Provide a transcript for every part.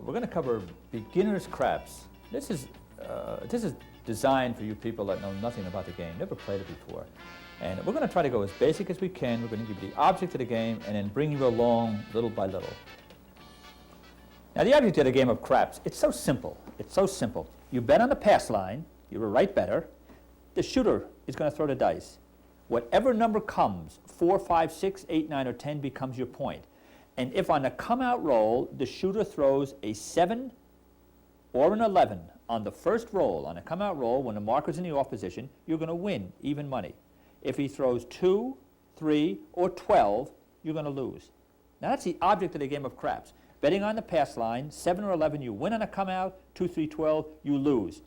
We're going to cover beginner's craps. This is designed for you people that know nothing about the game, never played it before. And we're going to try to go as basic as we can. We're going to give you the object of the game and then bring you along little by little. Now the object of the game of craps, it's so simple. It's so simple. You bet on the pass line. You're a right better. The shooter is going to throw the dice. Whatever number comes, 4, 5, 6, 8, 9, or 10 becomes your point. And if on the come-out roll, the shooter throws a 7 or an 11 on the first roll, on a come-out roll, when the marker's in the off position, you're going to win even money. If he throws 2, 3, or 12, you're going to lose. Now that's the object of the game of craps. Betting on the pass line, 7 or 11, you win on a come-out, 2, 3, 12, you lose.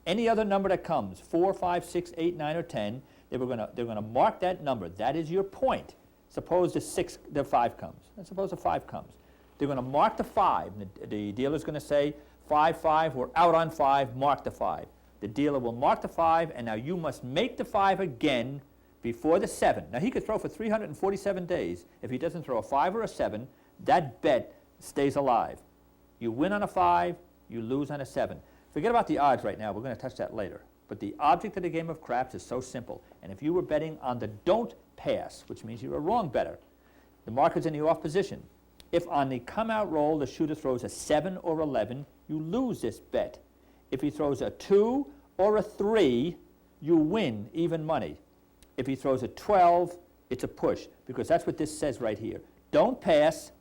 Any other number that comes, 4, 5, 6, 8, 9, or 10, they're going to mark that number. That is your point. Suppose the 5 comes. And suppose the 5 comes. They're going to mark the 5. The dealer's going to say, 5, 5, we're out on 5, mark the 5. The dealer will mark the 5, and now you must make the 5 again before the 7. Now he could throw for 347 days. If he doesn't throw a 5 or a 7, that bet stays alive. You win on a 5, you lose on a 7. Forget about the odds right now. We're going to touch that later. But the object of the game of craps is so simple. And if you were betting on the don't pass, which means you're a wrong bettor, the marker's in the off position. If on the come-out roll the shooter throws a 7 or 11, you lose this bet. If he throws a 2 or a 3, you win even money. If he throws a 12, it's a push, because that's what this says right here. Don't pass,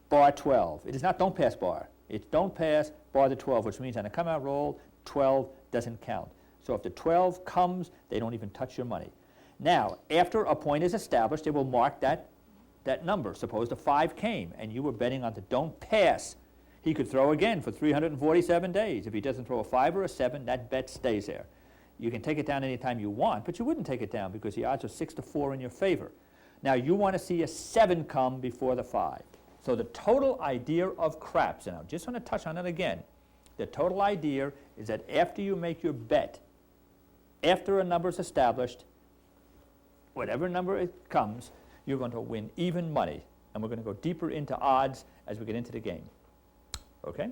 bar 12. It is not don't pass bar. It's don't pass, bar the 12, which means on a come-out roll, 12 doesn't count. So if the 12 comes, they don't even touch your money. Now, after a point is established, they will mark that number. Suppose the 5 came, and you were betting on the don't pass. He could throw again for 347 days. If he doesn't throw a 5 or a 7, that bet stays there. You can take it down anytime you want, but you wouldn't take it down because the odds are 6 to 4 in your favor. Now, you want to see a 7 come before the 5. So the total idea of craps, and I just want to touch on it again, the total idea is that after you make your bet, after a number is established, whatever number it comes, you're going to win even money. And we're going to go deeper into odds as we get into the game. Okay?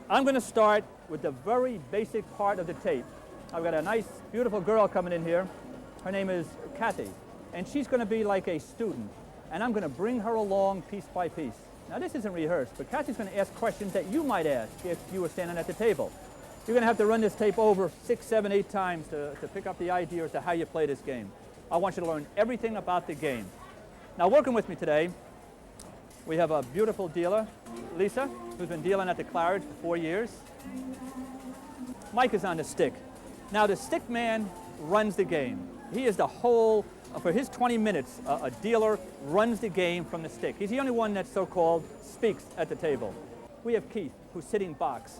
I'm going to start with the very basic part of the tape. I've got a nice, beautiful girl coming in here. Her name is Kathy. And she's going to be like a student. And I'm going to bring her along piece by piece. Now, this isn't rehearsed, but Kathy's going to ask questions that you might ask if you were standing at the table. You're going to have to run this tape over 6, 7, 8 times to pick up the idea as to how you play this game. I want you to learn everything about the game. Now, working with me today, we have a beautiful dealer, Lisa, who's been dealing at the Claridge for 4 years. Mike is on the stick. Now, the stick man runs the game. He is the whole, for his 20 minutes, a dealer runs the game from the stick. He's the only one that so-called speaks at the table. We have Keith, who's sitting box.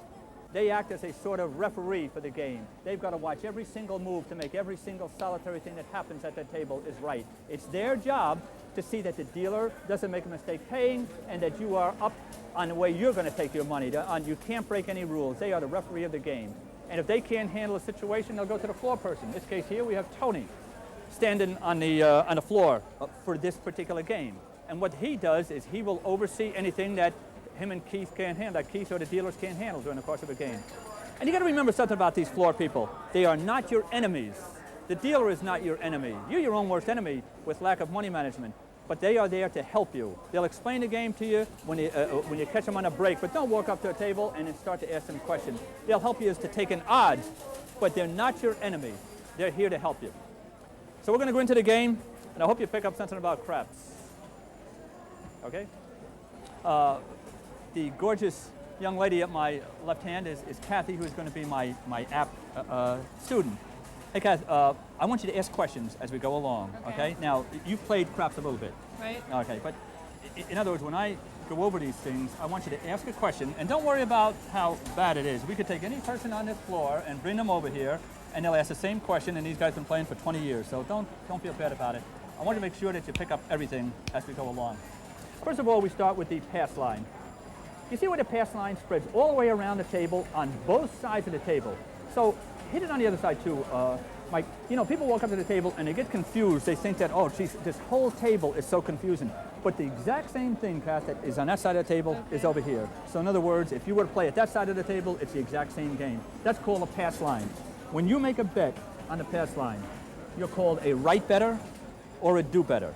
They act as a sort of referee for the game. They've got to watch every single move to make every single solitary thing that happens at that table is right. It's their job to see that the dealer doesn't make a mistake paying and that you are up on the way you're going to take your money. You can't break any rules. They are the referee of the game. And if they can't handle a situation, they'll go to the floor person. In this case here, we have Tony standing on the floor for this particular game. And what he does is he will oversee anything that him and Keith can't handle, that Keith or the dealers can't handle during the course of a game. And you got to remember something about these floor people. They are not your enemies. The dealer is not your enemy. You're your own worst enemy with lack of money management, but they are there to help you. They'll explain the game to you when you catch them on a break, but don't walk up to a table and then start to ask them questions. They'll help you as to take an odds, but they're not your enemy. They're here to help you. So we're going to go into the game, and I hope you pick up something about craps. Okay? The gorgeous young lady at my left hand is Kathy, who is going to be my app student. Hey, Kath, I want you to ask questions as we go along, okay? Now, you've played craps a little bit. Right. Okay, but in other words, when I go over these things, I want you to ask a question, and don't worry about how bad it is. We could take any person on this floor and bring them over here, and they'll ask the same question, and these guys have been playing for 20 years, so don't feel bad about it. I want you to make sure that you pick up everything as we go along. First of all, we start with the pass line. You see where the pass line spreads all the way around the table on both sides of the table. So hit it on the other side too, Mike. You know, people walk up to the table and they get confused. They think that, oh, geez, this whole table is so confusing. But the exact same thing, Kath, that is on that side of the table is over here. So in other words, if you were to play at that side of the table, it's the exact same game. That's called a pass line. When you make a bet on the pass line, you're called a right better or a do better.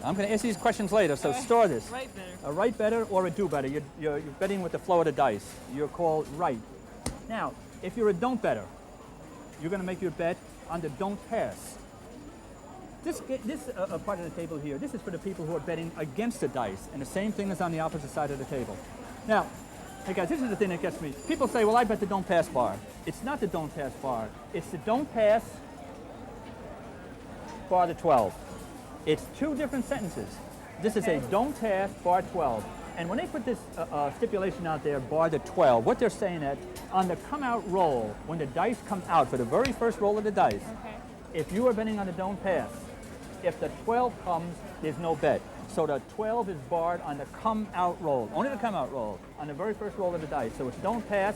I'm going to ask these questions later, so store this. Right better. A right better or a do better. You're betting with the flow of the dice. You're called right. Now, if you're a don't better, you're going to make your bet on the don't pass. This part of the table here, this is for the people who are betting against the dice, and the same thing is on the opposite side of the table. Now, hey guys, this is the thing that gets me. People say, well, I bet the don't pass bar. It's not the don't pass bar. It's the don't pass bar the 12. It's two different sentences. This is a don't pass bar 12. And when they put this stipulation out there, bar the 12, what they're saying that on the come out roll, when the dice come out for the very first roll of the dice, if you are betting on the don't pass, if the 12 comes, there's no bet. So the 12 is barred on the come out roll, only the come out roll, on the very first roll of the dice. So it's don't pass,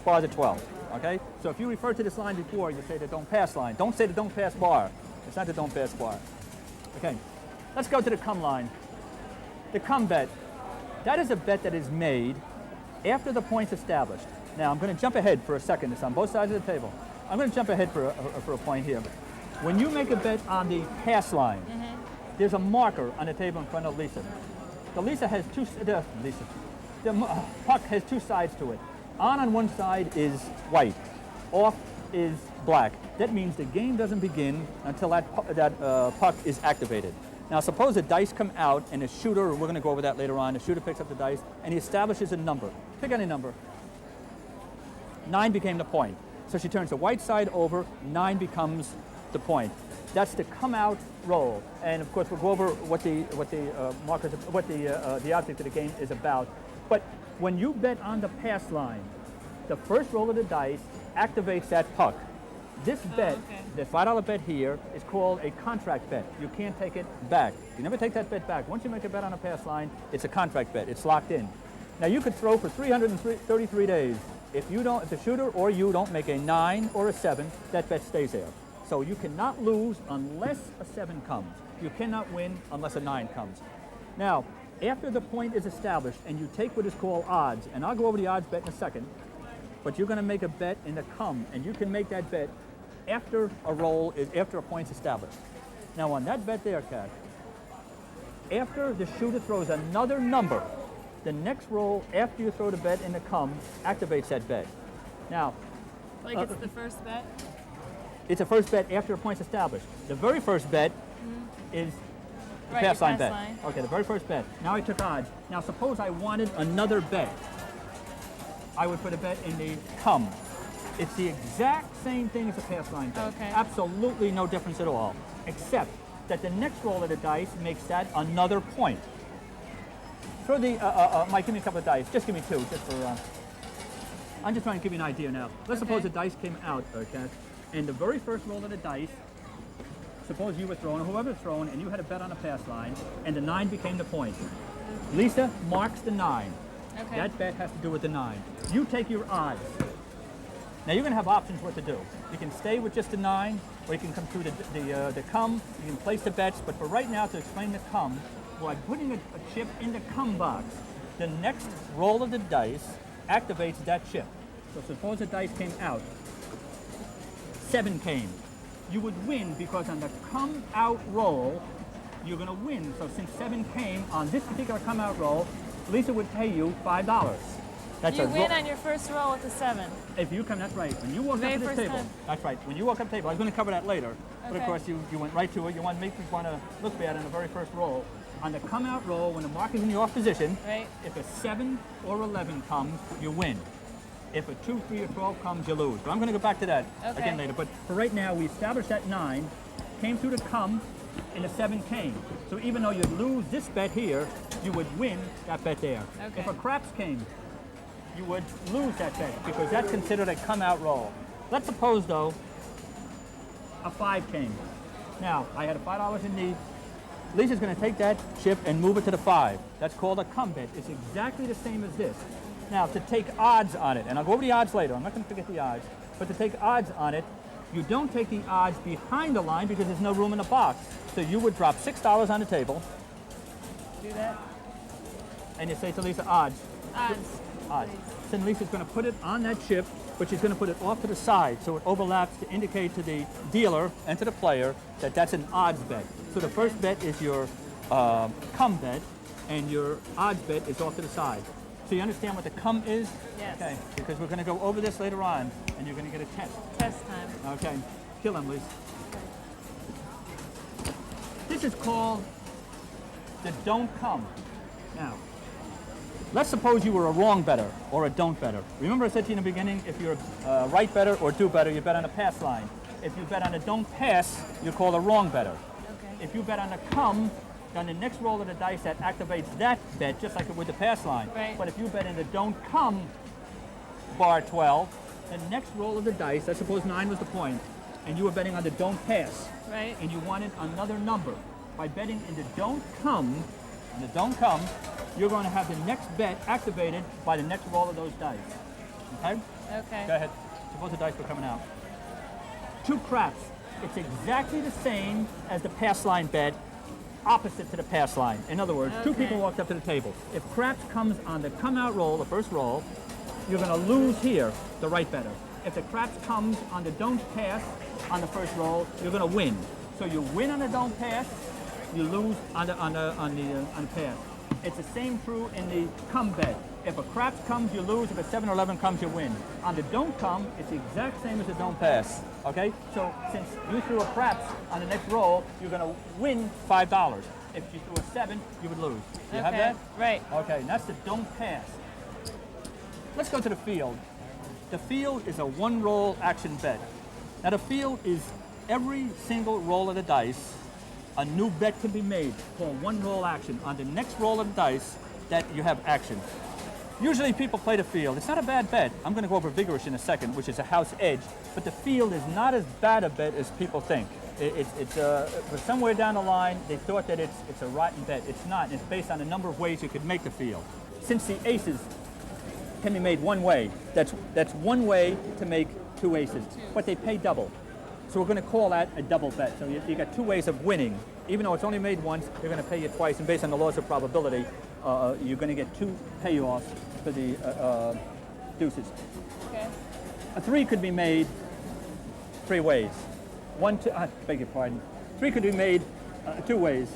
bar the 12, okay? So if you refer to this line before, you say the don't pass line. Don't say the don't pass bar. It's not the don't pass bar. Okay, let's go to the come line. The come bet, that is a bet that is made after the point's established. Now I'm going to jump ahead for a second. It's on both sides of the table. I'm going to jump ahead for a point here. When you make a bet on the pass line, there's a marker on the table in front of Lisa. The puck has two sides to it. On one side is white, off is black. That means the game doesn't begin until that puck is activated. Now suppose the dice come out and the shooter, we're going to go over that later on, the shooter picks up the dice and he establishes a number. Pick any number. 9 became the point. So she turns the white side over, 9 becomes the point. That's the come out roll. And of course we'll go over what the object of the game is about. But when you bet on the pass line, the first roll of the dice activates that puck. This bet, the $5 bet here, is called a contract bet. You can't take it back. You never take that bet back. Once you make a bet on a pass line, it's a contract bet. It's locked in. Now you could throw for 333 days. If the shooter or you don't make a 9 or a 7, that bet stays there. So you cannot lose unless a 7 comes. You cannot win unless a 9 comes. Now, after the point is established and you take what is called odds, and I'll go over the odds bet in a second, but you're going to make a bet in the come, and you can make that bet after a point's established. Now on that bet there, Kat, after the shooter throws another number, the next roll after you throw the bet in the come activates that bet. Now, like it's the first bet? It's the first bet after a point's established. The very first bet is the pass line bet. Okay, the very first bet. Now I took odds. Now suppose I wanted another bet. I would put a bet in the come. It's the exact same thing as a pass line bet. Okay. Absolutely no difference at all, except that the next roll of the dice makes that another point. Throw the, Mike, give me a couple of dice. Just give me 2, just for, I'm just trying to give you an idea now. Let's suppose the dice came out, okay, and the very first roll of the dice, suppose you were throwing, or whoever was throwing, and you had a bet on a pass line, and the 9 became the point. Lisa marks the 9. Okay. That bet has to do with the 9. You take your odds. Now you're going to have options what to do. You can stay with just the 9, or you can come through the come. You can place the bets, but for right now, to explain the come, by putting a chip in the come box, the next roll of the dice activates that chip. So suppose the dice came out, 7 came. You would win because on the come out roll, you're going to win. So since 7 came on this particular come out roll, Lisa would pay you $5. That's you win on your first roll with the 7. If you come, that's right. When you walk up to this table, that's right. When you walk up to the table, I was going to cover that later, but of course you went right to it. You want to make people want to look bad on the very first roll. On the come out roll, when the mark is in the off position, if a 7 or 11 comes, you win. If a 2, 3, or 12 comes, you lose. But I'm going to go back to that again later. But for right now, we established that 9, came through the come, and the 7 came. So even though you'd lose this bet here, you would win that bet there. If a craps came, you would lose that bet because that's considered a come out roll. Let's suppose though, a 5 came. Now, I had a $5 in need. Lisa's going to take that chip and move it to the 5. That's called a come bet. It's exactly the same as this. Now, to take odds on it, and I'll go over the odds later. I'm not going to forget the odds. But to take odds on it, you don't take the odds behind the line because there's no room in the box. So you would drop $6 on the table, Do that. And you say to Lisa, odds. Odds. Odds. Please. Then Lisa's going to put it on that chip, but she's going to put it off to the side so it overlaps to indicate to the dealer and to the player that that's an odds bet. So the first bet is your come bet, and your odds bet is off to the side. So you understand what the come is? Yes. Okay, because we're going to go over this later on, and you're going to get a test. Test time. Okay, kill him, Lisa. This is called the don't come. Now, let's suppose you were a wrong better or a don't better. Remember I said to you in the beginning, if you're a right better or do better, you bet on a pass line. If you bet on a don't pass, you're called a wrong better. Okay. If you bet on a come, then the next roll of the dice that activates that bet, just like it would the pass line. Right. But if you bet in the don't come bar 12, the next roll of the dice, let's suppose 9 was the point, and you were betting on the don't pass, Right. and you wanted another number. By betting in the don't come, you're going to have the next bet activated by the next roll of those dice. Okay? Okay. Go ahead. Suppose the dice were coming out. 2 craps. It's exactly the same as the pass line bet, opposite to the pass line. In other words, 2 Okay. people walked up to the table. If craps comes on the come out roll, the first roll, you're going to lose here, the right better. If the craps comes on the don't pass on the first roll, you're going to win. So you win on the don't pass, you lose on the pass. It's the same true in the come bet. If a craps comes, you lose. If a 7 or 11 comes, you win. On the don't come, it's the exact same as the don't pass. Okay? So since you threw a craps on the next roll, you're going to win $5. If you threw a 7, you would lose. Do you have that? Right. Okay, and that's the don't pass. Let's go to the field. The field is a 1-roll action bet. Now the field is every single roll of the dice. A new bet can be made called 1-roll action. On the next roll of the dice, that you have action. Usually people play the field. It's not a bad bet. I'm going to go over vigorish in a second, which is a house edge. But the field is not as bad a bet as people think. For somewhere down the line, they thought that it's a rotten bet. It's not. It's based on a number of ways you could make the field. Since the aces can be made one way, that's one way to make 2 aces. But they pay double. So we're going to call that a double bet. So you got 2 ways of winning. Even though it's only made once, they're going to pay you twice. And based on the laws of probability, you're going to get 2 payoffs for the deuces. Okay. A 3 could be made 3 ways. 1, 2, beg your pardon. 3 could be made 2 ways.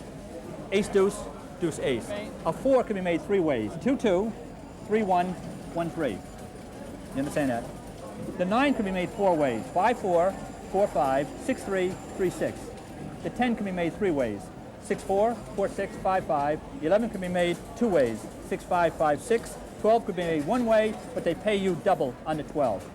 Ace, deuce, deuce, ace. Right. A 4 could be made 3 ways. 2, 2, 3, 1, 1, 3. You understand that? The 9 can be made 4 ways. 5, 4, 4, 5, 6, 3, 3, 6. The 10 can be made 3 ways. 6, 4, 4, 6, 5, 5. 11 can be made 2 ways. 6, 5, 5, 6. 12 could be made 1 way, but they pay you double on the 12.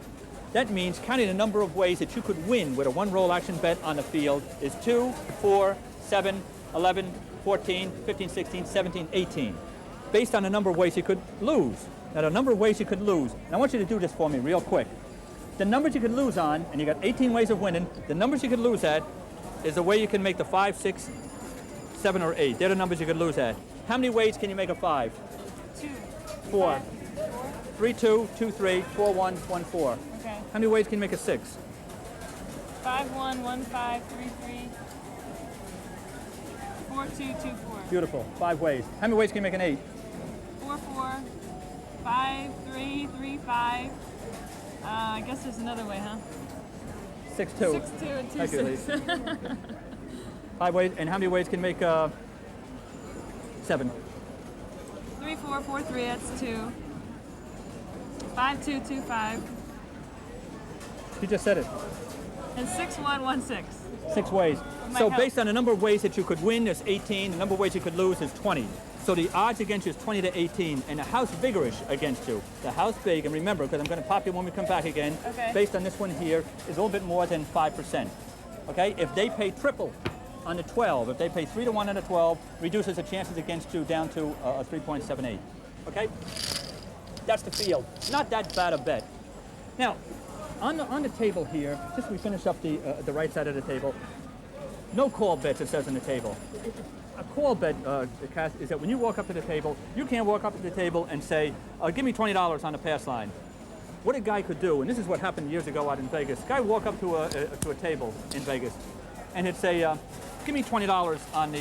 That means counting the number of ways that you could win with a 1-roll action bet on the field is 2, 4, 7, 11, 14, 15, 16, 17, 18. Based on the number of ways you could lose. Now the number of ways you could lose, and I want you to do this for me real quick. The numbers you could lose on, and you got 18 ways of winning, the numbers you could lose at is the way you can make the 5, 6, 7, or 8. They're the numbers you could lose at. How many ways can you make a 5? 2. 4. 3, 2, 2, 3, 4, 1, 1, 4. Okay. How many ways can you make a 6? 5, 1, 1, 5, 3, 3. 4, 2, 2, 4. Beautiful. 5 ways. How many ways can you make an 8? 4, 4. 5, 3, 3, 5. I guess there's another way, huh? 6, 2. 6, 2, and 2, Thank you, 6. 5 ways. And how many ways can you make 7? 3, 4, 4, 3, that's 2. 5, 2, 2, 5. You just said it. And 6, 1, 1, 6. 6 ways. Might So help. based on the number of ways that you could win is 18, the number of ways you could lose is 20. So the odds against you is 20 to 18, and the house vigorish against you. The house big, and remember, because I'm going to pop you when we come back again, Okay. based on this one here, is a little bit more than 5%. Okay? If they pay triple on the 12, if they pay 3 to 1 on the 12, reduces the chances against you down to a 3.78. Okay? That's the field. Not that bad a bet. Now, on the table here, just we finish up the right side of the table, no call bets, it says on the table. A call bet, Cass, is that when you walk up to the table, you can't walk up to the table and say, give me $20 on the pass line. What a guy could do, and this is what happened years ago out in Vegas. A guy would walk up to a table in Vegas, and he'd say, give me $20 on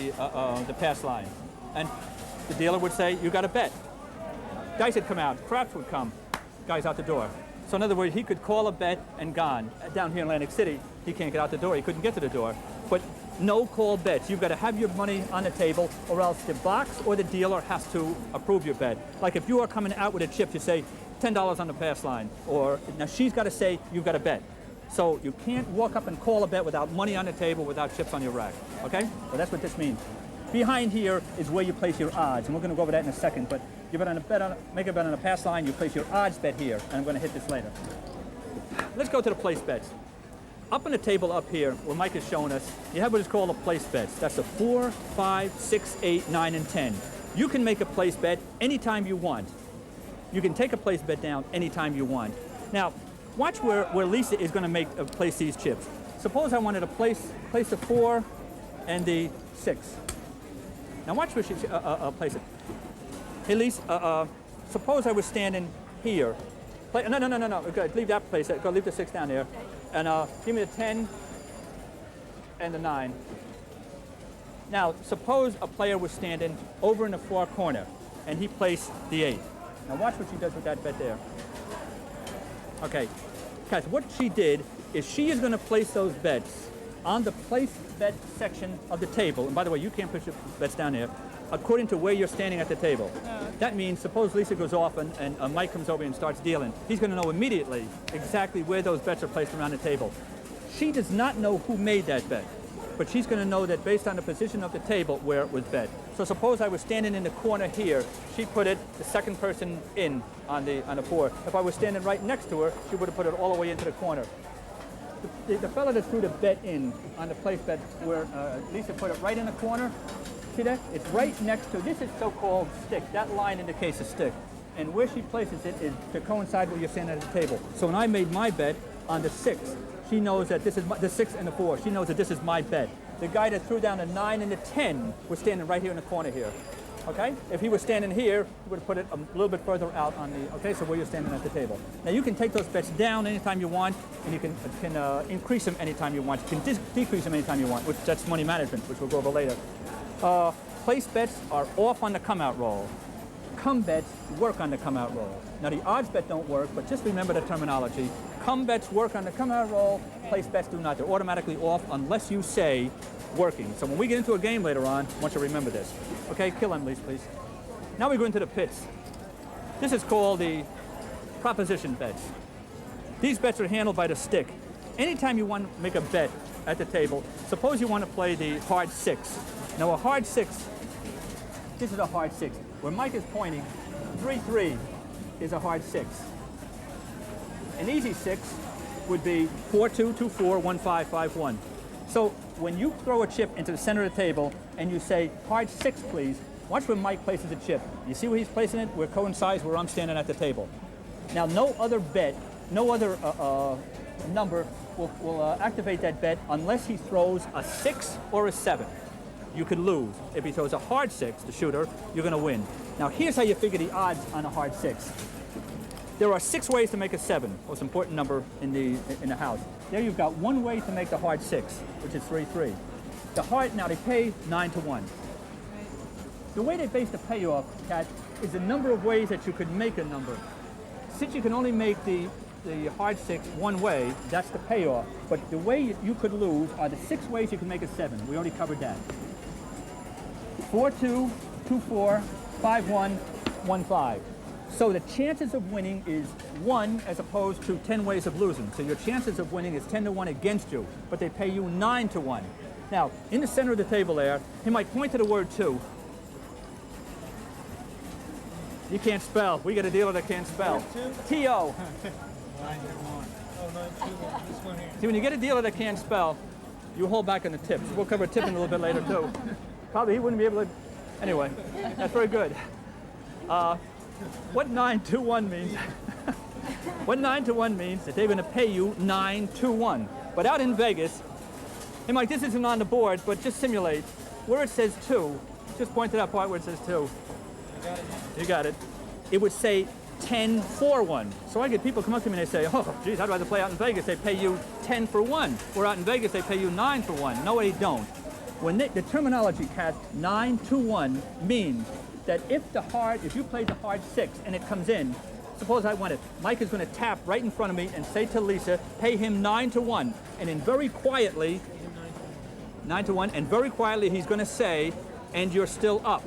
the pass line. And the dealer would say, you got a bet. Dice would come out, craps would come, guy's out the door. So in other words, he could call a bet and gone. Down here in Atlantic City, he can't get out the door, he couldn't get to the door. But no call bets. You've got to have your money on the table, or else the box or the dealer has to approve your bet. Like if you are coming out with a chip, you say $10 on the pass line, or now she's got to say you've got a bet. So you can't walk up and call a bet without money on the table, without chips on your rack. Okay? So that's what this means. Behind here is where you place your odds, and we're going to go over that in a second. But you bet on a bet on, make a bet on a pass line. You place your odds bet here, and I'm going to hit this later. Let's go to the place bets. Up on the table up here, where Mike is showing us, you have what is called a place bets. That's a 4, 5, 6, 8, 9, and 10. You can make a place bet anytime you want. You can take a place bet down anytime you want. Now, watch where Lisa is going to place these chips. Suppose I wanted to place the 4 and the 6. Now watch where she place it. Hey, Lisa, suppose I was standing here. No. Good. Leave that place. Go leave the 6 down there. And give me the 10 and the 9. Now, suppose a player was standing over in the far corner, and he placed the 8. Now watch what she does with that bet there. Okay, guys, what she did is she is going to place those bets on the place bet section of the table. And by the way, you can't push the bets down there, according to where you're standing at the table. That means, suppose Lisa goes off and Mike comes over and starts dealing. He's going to know immediately exactly where those bets are placed around the table. She does not know who made that bet, but she's going to know that based on the position of the table where it was bet. So suppose I was standing in the corner here, she put it the second person in on the 4. If I was standing right next to her, she would have put it all the way into the corner. The fellow that threw the bet in on the place bet where Lisa put it right in the corner, see that? It's right next to, this is so-called stick. That line indicates a stick. And where she places it is to coincide where you're standing at the table. So when I made my bet on the 6, she knows that this is the 6 and the 4. She knows that this is my bet. The guy that threw down the 9 and the 10 was standing right here in the corner here. Okay? If he was standing here, he would have put it a little bit further out on the, okay, so where you're standing at the table. Now you can take those bets down anytime you want, and you can increase them anytime you want. You can decrease them anytime you want, which that's money management, which we'll go over later. Place bets are off on the come-out roll. Come bets work on the come-out roll. Now the odds bet don't work, but just remember the terminology. Come bets work on the come-out roll, place bets do not. They're automatically off unless you say working. So when we get into a game later on, I want you to remember this. Okay, kill them, please. Now we go into the pits. This is called the proposition bets. These bets are handled by the stick. Anytime you want to make a bet at the table, suppose you want to play the hard 6. Now a hard 6, this is a hard 6. Where Mike is pointing, 3-3 is a hard 6. An easy 6 would be 4-2, 2-4, 1-5, 5-1. So when you throw a chip into the center of the table and you say, hard 6, please, watch where Mike places a chip. You see where he's placing it? Where it coincides where I'm standing at the table. Now, no other bet, no other number will activate that bet unless he throws a 6 or a 7. You could lose. If he throws a hard 6, the shooter, you're going to win. Now, here's how you figure the odds on a hard 6. There are 6 ways to make a 7, most important number in the house. There you've got one way to make the hard 6, which is 3-3. The hard, now they pay 9-1. The way they base the payoff, Kat, is the number of ways that you could make a number. Since you can only make the hard 6 one way, that's the payoff. But the way you could lose are the 6 ways you can make a 7. We already covered that. 4-2, 2-4, 5-1, 1-5. So the chances of winning is 1 as opposed to 10 ways of losing. So your chances of winning is 10-1 against you, but they pay you 9-1. Now, in the center of the table there, he might point to the word 2. You can't spell. We got a dealer that can't spell. T-O. 9-1. This one here. See, when you get a dealer that can't spell, you hold back on the tips. We'll cover tipping a little bit later, too. Probably he wouldn't be able to... Anyway, that's very good. What 9-1 means... What 9-1 means that they're going to pay you 9-1. But out in Vegas, hey, Mike, this isn't on the board, but just simulate. Where it says 2, just point to that part where it says 2. You got it. It would say 10-1. So I get people come up to me and they say, oh, geez, I'd rather play out in Vegas. They pay you 10-1. Where out in Vegas, they pay you 9-1. No, they don't. When the terminology, Kat, 9-1 means that if you played the hard 6 and it comes in, suppose I won it, Mike is going to tap right in front of me and say to Lisa, pay him 9-1, and then very quietly, 9-1, and very quietly he's going to say, and you're still up.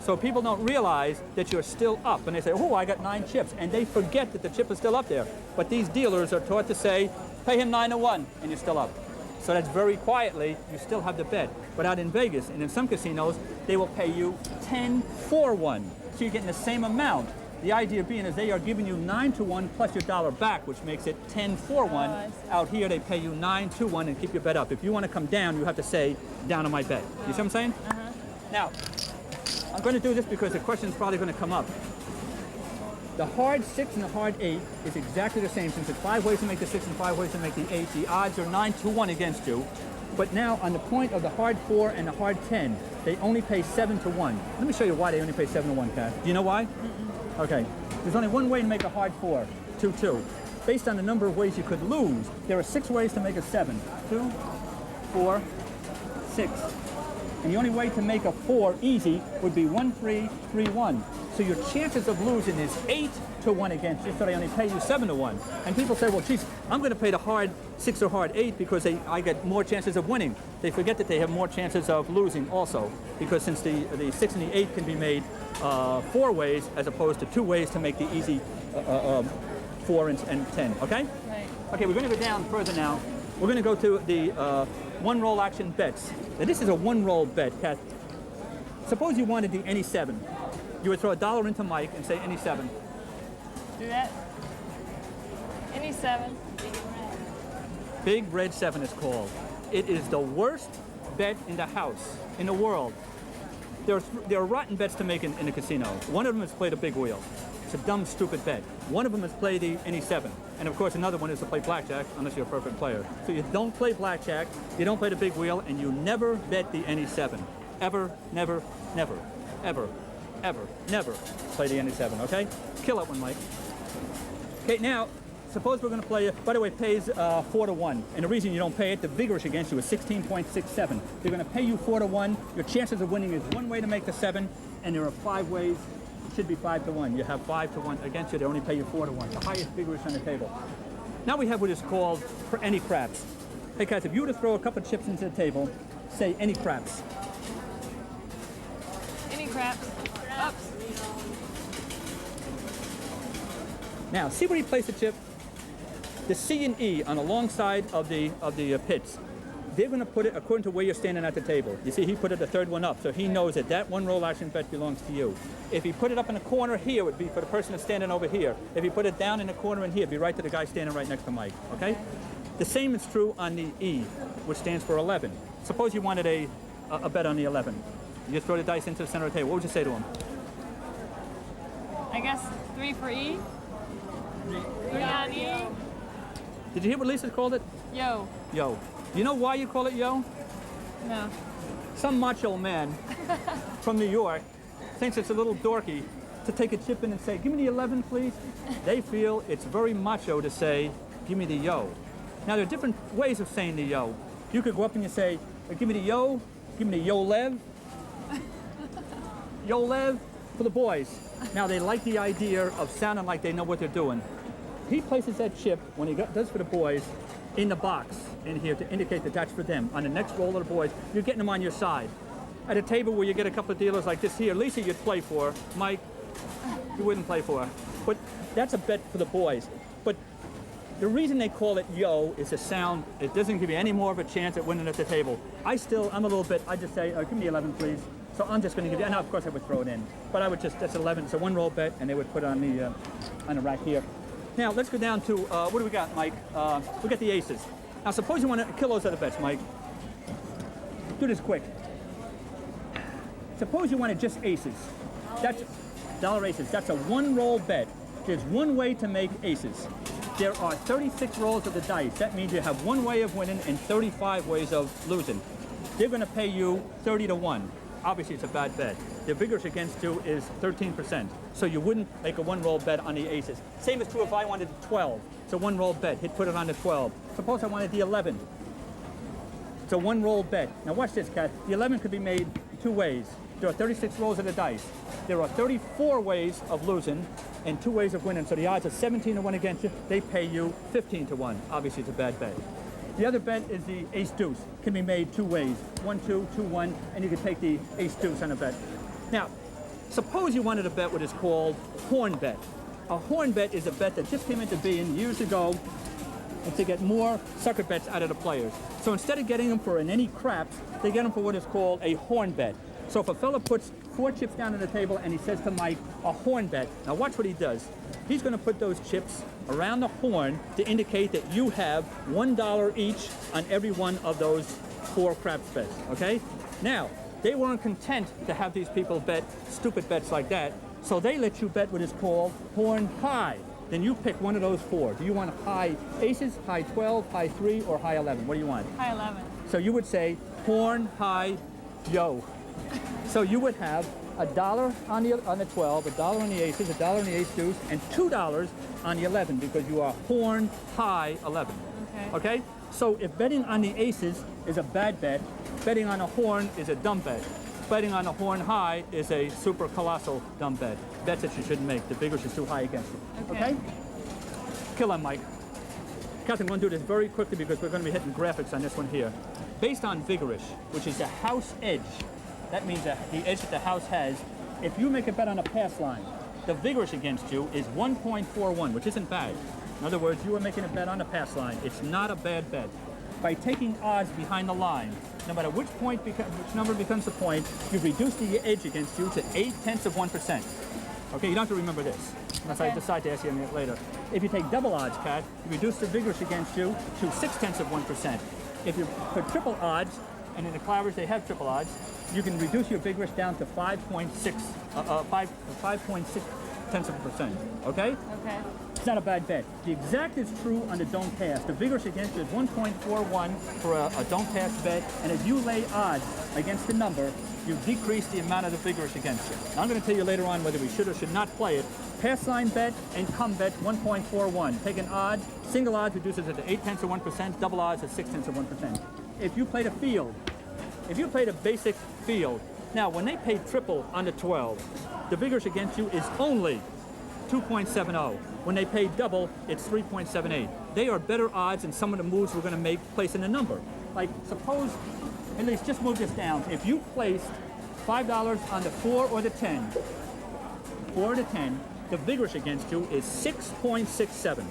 So people don't realize that you're still up, and they say, oh, I got 9 chips, and they forget that the chip is still up there. But these dealers are taught to say, pay him 9-1, and you're still up. So that's very quietly, you still have the bet. But out in Vegas, and in some casinos, they will pay you 10-1. So you're getting the same amount. The idea being is they are giving you 9-1 plus your dollar back, which makes it 10-1. Out here, they pay you 9-1 and keep your bet up. If you want to come down, you have to say, down on my bet. You see what I'm saying? Now, I'm going to do this because the question is probably going to come up. The hard 6 and the hard 8 is exactly the same. Since it's 5 ways to make the 6 and 5 ways to make the 8, the odds are 9-1 against you. But now, on the point of the hard 4 and the hard 10, they only pay 7-1. Let me show you why they only pay 7-1, Kat. Do you know why? Okay. There's only one way to make a hard 4, 2-2. Based on the number of ways you could lose, there are 6 ways to make a 7. 2, 4, 6. And the only way to make a 4 easy would be 1-3, 3-1. So your chances of losing is 8-1 against you, so they only pay you 7-1. And people say, well, geez, I'm going to pay the hard 6 or hard 8 because I get more chances of winning. They forget that they have more chances of losing also, because since the 6 and the 8 can be made 4 ways as opposed to 2 ways to make the easy 4 and 10, okay? Right. Okay, we're going to go down further now. We're going to go to the one-roll action bets. Now, this is a one-roll bet, Kat. Suppose you wanted the any 7. You would throw $1 into Mike and say any 7. Do that. Any 7. Big Red 7 is called. It is the worst bet in the house, in the world. There are rotten bets to make in a casino. One of them is play the big wheel. It's a dumb, stupid bet. One of them is play the any 7. And of course, another one is to play blackjack, unless you're a perfect player. So you don't play blackjack, you don't play the big wheel, and you never bet the any 7. Ever, never, never, ever, ever, never play the any 7, okay? Kill that one, Mike. Okay, now, suppose we're going to play, by the way, it pays 4-1. And the reason you don't pay it, the vigorish against you is 16.67. They're going to pay you 4-1. Your chances of winning is 1 way to make the 7, and there are 5 ways. It should be 5-1. You have 5-1 against you. They only pay you 4-1. The highest vigorish on the table. Now we have what is called for any craps. Hey, guys, if you were to throw a couple of chips into the table, say any craps. Any craps. Ups. Now, see where he placed the chip? The C and E on the long side of the pits. They're going to put it according to where you're standing at the table. You see, he put it the third one up, so he knows that that one roll action bet belongs to you. If he put it up in the corner here, it would be for the person that's standing over here. If he put it down in the corner in here, it'd be right to the guy standing right next to Mike, okay? The same is true on the E, which stands for 11. Suppose you wanted a bet on the 11. You just throw the dice into the center of the table. What would you say to him? I guess 3 for E. 3 on E. Did you hear what Lisa called it? Yo. Yo. Do you know why you call it yo? No. Some macho man from New York thinks it's a little dorky to take a chip in and say, give me the 11, please. They feel it's very macho to say, give me the yo. Now, there are different ways of saying the yo. You could go up and you say, give me the yo, give me the yo lev. Yo lev for the boys. Now, they like the idea of sounding like they know what they're doing. He places that chip, when he does for the boys, in the box in here to indicate that that's for them. On the next roll of the boys, you're getting them on your side. At a table where you get a couple of dealers like this here, Lisa you'd play for, Mike, you wouldn't play for. But that's a bet for the boys. But the reason they call it yo is the sound. It doesn't give you any more of a chance at winning at the table. I'm a little bit, I just say, give me 11, please. So I'm just going to give you, and of course I would throw it in. But I would just, that's 11, it's a one roll bet, and they would put it on the rack here. Now, let's go down to, what do we got, Mike? We got the aces. Now, suppose you want to kill those other bets, Mike. Do this quick. Suppose you wanted just aces. That's dollar aces. That's a one-roll bet. There's one way to make aces. There are 36 rolls of the dice. That means you have one way of winning and 35 ways of losing. They're going to pay you 30-1. Obviously, it's a bad bet. The vigorish against you is 13%. So you wouldn't make a one-roll bet on the aces. Same is true if I wanted 12. It's a one-roll bet. He'd put it on the 12. Suppose I wanted the 11. It's a one-roll bet. Now watch this, Kat. The 11 could be made 2 ways. there are 36 rolls of the dice. There are 34 ways of losing and 2 ways of winning. So the odds are 17 to 1 against you. They pay you 15 to 1. Obviously, it's a bad bet. The other bet is the ace deuce. Can be made 2 ways. 1-2, 2-1, and you can take the ace deuce on a bet. Now, suppose you wanted a bet what is called horn bet. A horn bet is a bet that just came into being years ago and to get more sucker bets out of the players. So instead of getting them for any craps, they get them for what is called a horn bet. So if a fella puts 4 chips down on the table and he says to Mike, a horn bet, now watch what he does. He's going to put those chips around the horn to indicate that you have $1 each on every one of those 4 craps bets, okay? Now, they weren't content to have these people bet stupid bets like that, so they let you bet what is called horn high. Then you pick one of those 4. Do you want high aces, high 12, high 3, or high 11? What do you want? High 11. So you would say horn high yo. So you would have $1 on the 12, $1 on the aces, $1 on the ace deuce, and $2 on the 11 because you are horn high 11. Okay? So if betting on the aces is a bad bet, betting on a horn is a dumb bet. Betting on a horn high is a super colossal dumb bet. Bets that you shouldn't make. The vigorish is too high against you. Okay? Kill him, Mike. Catherine, we're going to do this very quickly because we're going to be hitting graphics on this one here. Based on vigorish, which is the house edge, that means that the edge that the house has, if you make a bet on a pass line, the vigorish against you is 1.41, which isn't bad. In other words, you are making a bet on a pass line. It's not a bad bet. By taking odds behind the line, no matter which number becomes the point, you've reduced the edge against you to 0.8%. Okay, you don't have to remember this, unless I decide to ask you later. If you take double odds, Kat, you reduce the vigorish against you to 0.6%. If you put triple odds, and in the clavers they have triple odds, you can reduce your vigorish down to 5.6%. Okay? Okay. It's not a bad bet. The exact is true on the don't pass. The vigorish against you is 1.41 for a don't pass bet, and if you lay odds against the number, you decrease the amount of the vigorish against you. Now, I'm going to tell you later on whether we should or should not play it. Pass line bet and come bet 1.41. Taking odds, single odds reduces it to 0.8%, double odds is 0.6%. If you played a field, if you played a basic field, now when they pay triple on the 12, the vigorish against you is only 2.70. When they pay double, it's 3.78. They are better odds than some of the moves we're going to make placing a number. Like suppose, at least just move this down. If you placed $5 on the 4 or the 10, 4 or the 10, the vigorish against you is 6.67.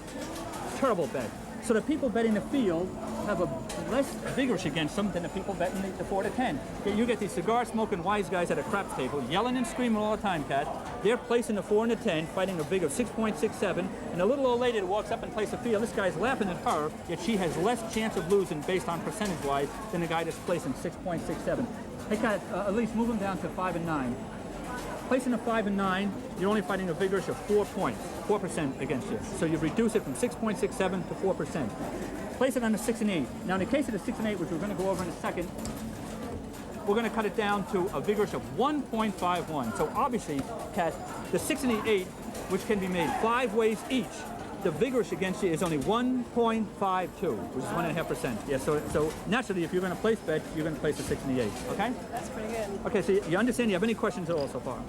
Terrible bet. So the people betting the field have a less vigorish against them than the people betting the 4 to 10. You get these cigar-smoking wise guys at a craps table yelling and screaming all the time, Kat. They're placing the 4 and the 10, fighting a vig of 6.67, and a little old lady that walks up and plays the field, this guy's laughing at her, yet she has less chance of losing based on percentage-wise than the guy that's placing 6.67. Hey, Kat, at least move them down to 5 and 9. Placing a 5 and 9, you're only fighting a vigorish of 4 points, 4% against you. So you reduce it from 6.67 to 4%. Place it on the 6 and 8. Now in the case of the 6 and 8, which we're going to go over in a second, we're going to cut it down to a vigorish of 1.51. So obviously, Kat, the 6 and the 8, which can be made 5 ways each, the vigorish against you is only 1.52, which is 1.5%. Yeah, so naturally, if you're going to place bet, you're going to place the 6 and the 8, okay? That's pretty good. Okay, so you understand? You have any questions at all so far?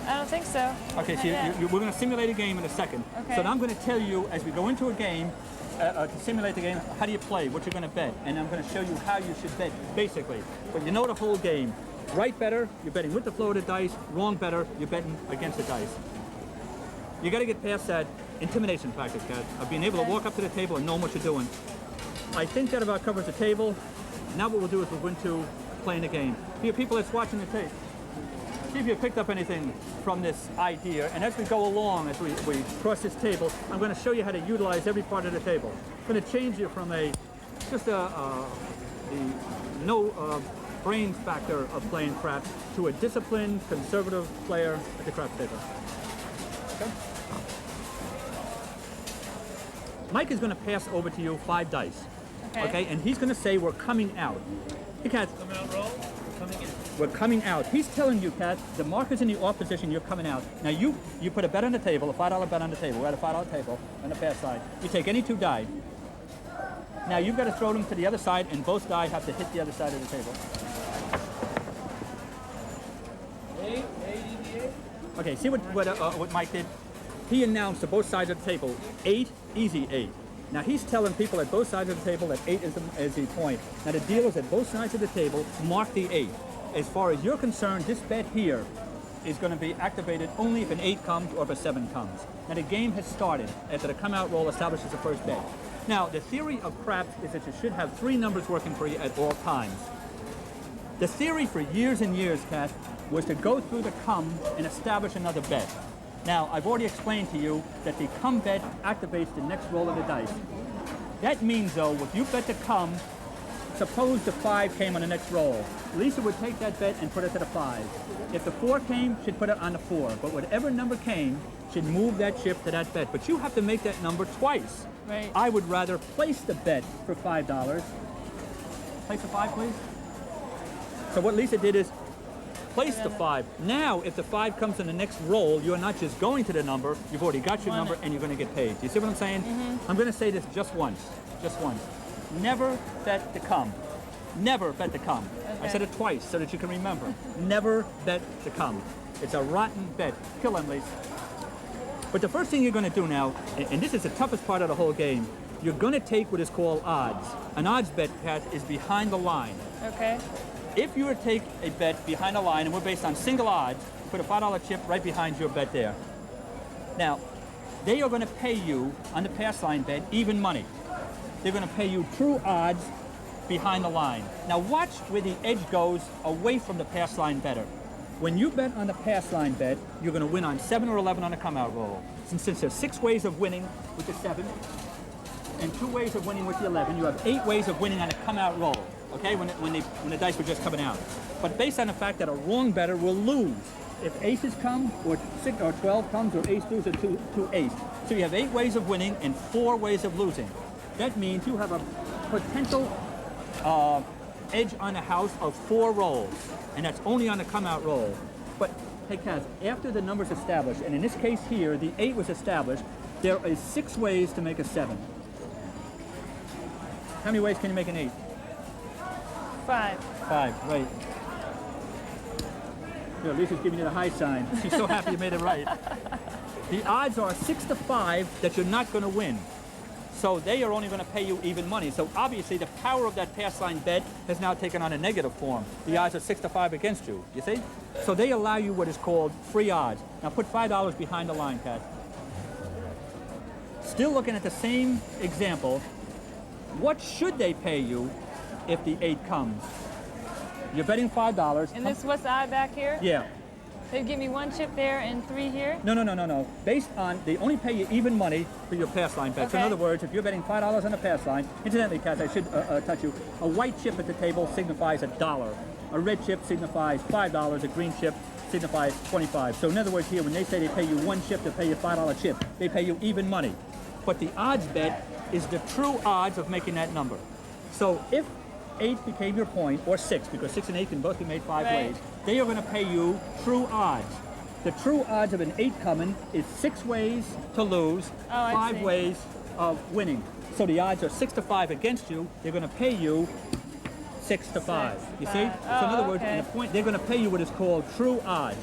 I don't think so. Okay, so we're going to simulate a game in a second. Okay. So now I'm going to tell you, as we go into a game, to simulate the game, how do you play, what you're going to bet, and I'm going to show you how you should bet, basically. But you know the whole game. Right better, you're betting with the flow of the dice. Wrong better, you're betting against the dice. You got to get past that intimidation factor, Kat, of being able to walk up to the table and know what you're doing. I think that about covers the table. Now what we'll do is we'll go into playing the game. For you people that's watching the tape, see if you picked up anything from this idea. And as we go along, as we cross this table, I'm going to show you how to utilize every part of the table. I'm going to change you from the no brains factor of playing craps to a disciplined, conservative player at the craps table. Okay? Mike is going to pass over to you 5 dice. Okay? And he's going to say we're coming out. Hey, Kat. Coming out roll, coming in. We're coming out. He's telling you, Kat, the marker's in the off position, you're coming out. Now you put a bet on the table, a $5 bet on the table. We're at a $5 table on the pass side. You take any 2 die. Now you've got to throw them to the other side, and both die have to hit the other side of the table. Okay, see what Mike did? He announced to both sides of the table, 8, easy 8. Now he's telling people at both sides of the table that 8 is the point. Now the dealers at both sides of the table mark the 8. As far as you're concerned, this bet here is going to be activated only if an 8 comes or if a 7 comes. Now the game has started after the come-out roll establishes the first bet. Now the theory of craps is that you should have 3 numbers working for you at all times. The theory for years and years, Kat, was to go through the come and establish another bet. Now, I've already explained to you that the come bet activates the next roll of the dice. That means, though, if you bet the come, suppose the 5 came on the next roll. Lisa would take that bet and put it to the 5. If the 4 came, she'd put it on the 4. But whatever number came, she'd move that chip to that bet. But you have to make that number twice. Right. I would rather place the bet for $5. Place the 5, please. So what Lisa did is place the 5. Now, if the 5 comes in the next roll, you're not just going to the number, you've already got your number and you're going to get paid. You see what I'm saying? I'm going to say this just once. Just once. Never bet the come. Never bet the come. I said it twice so that you can remember. Never bet the come. It's a rotten bet. Kill him, Lisa. But the first thing you're going to do now, and this is the toughest part of the whole game, you're going to take what is called odds. An odds bet, Kat, is behind the line. Okay. If you were to take a bet behind a line, and we're based on single odds, put a $5 chip right behind your bet there. Now, they are going to pay you on the pass line bet even money. They're going to pay you true odds behind the line. Now watch where the edge goes away from the pass line better. When you bet on the pass line bet, you're going to win on 7 or 11 on a come out roll. Since there's 6 ways of winning with the 7 and 2 ways of winning with the 11, you have 8 ways of winning on a come out roll. Okay, when the dice were just coming out. But based on the fact that a wrong bettor will lose if aces come, or 6 or 12 comes, or ace deuce, or 2 ace. So you have 8 ways of winning and 4 ways of losing. That means you have a potential edge on the house of 4 rolls, and that's only on the come out roll. But hey, Kaz, after the number's established, and in this case here, the 8 was established, there is 6 ways to make a 7. How many ways can you make an 8? 5. 5, right. Here, Lisa's giving you the high sign. She's so happy you made it right. The odds are 6 to 5 that you're not going to win. So they are only going to pay you even money. So obviously the power of that pass line bet has now taken on a negative form. The odds are 6 to 5 against you, you see? So they allow you what is called free odds. Now put $5 behind the line, Kat. Still looking at the same example, what should they pay you if the 8 comes? You're betting $5. And this, what's the odd back here? Yeah. They'd give me 1 chip there and 3 here? No. Based on, they only pay you even money for your pass line bet. So in other words, if you're betting $5 on the pass line, incidentally, Kat, I should touch you, a white chip at the table signifies $1. A red chip signifies $5. A green chip signifies 25. So in other words here, when they say they pay you 1 chip, they pay you a $5 chip. They pay you even money. But the odds bet is the true odds of making that number. So if 8 became your point, or 6, because 6 and 8 can both be made 5 ways, they are going to pay you true odds. The true odds of an 8 coming is 6 ways to lose, 5 ways of winning. So the odds are 6 to 5 against you. They're going to pay you 6 to 5. You see? So in other words, in a point, they're going to pay you what is called true odds.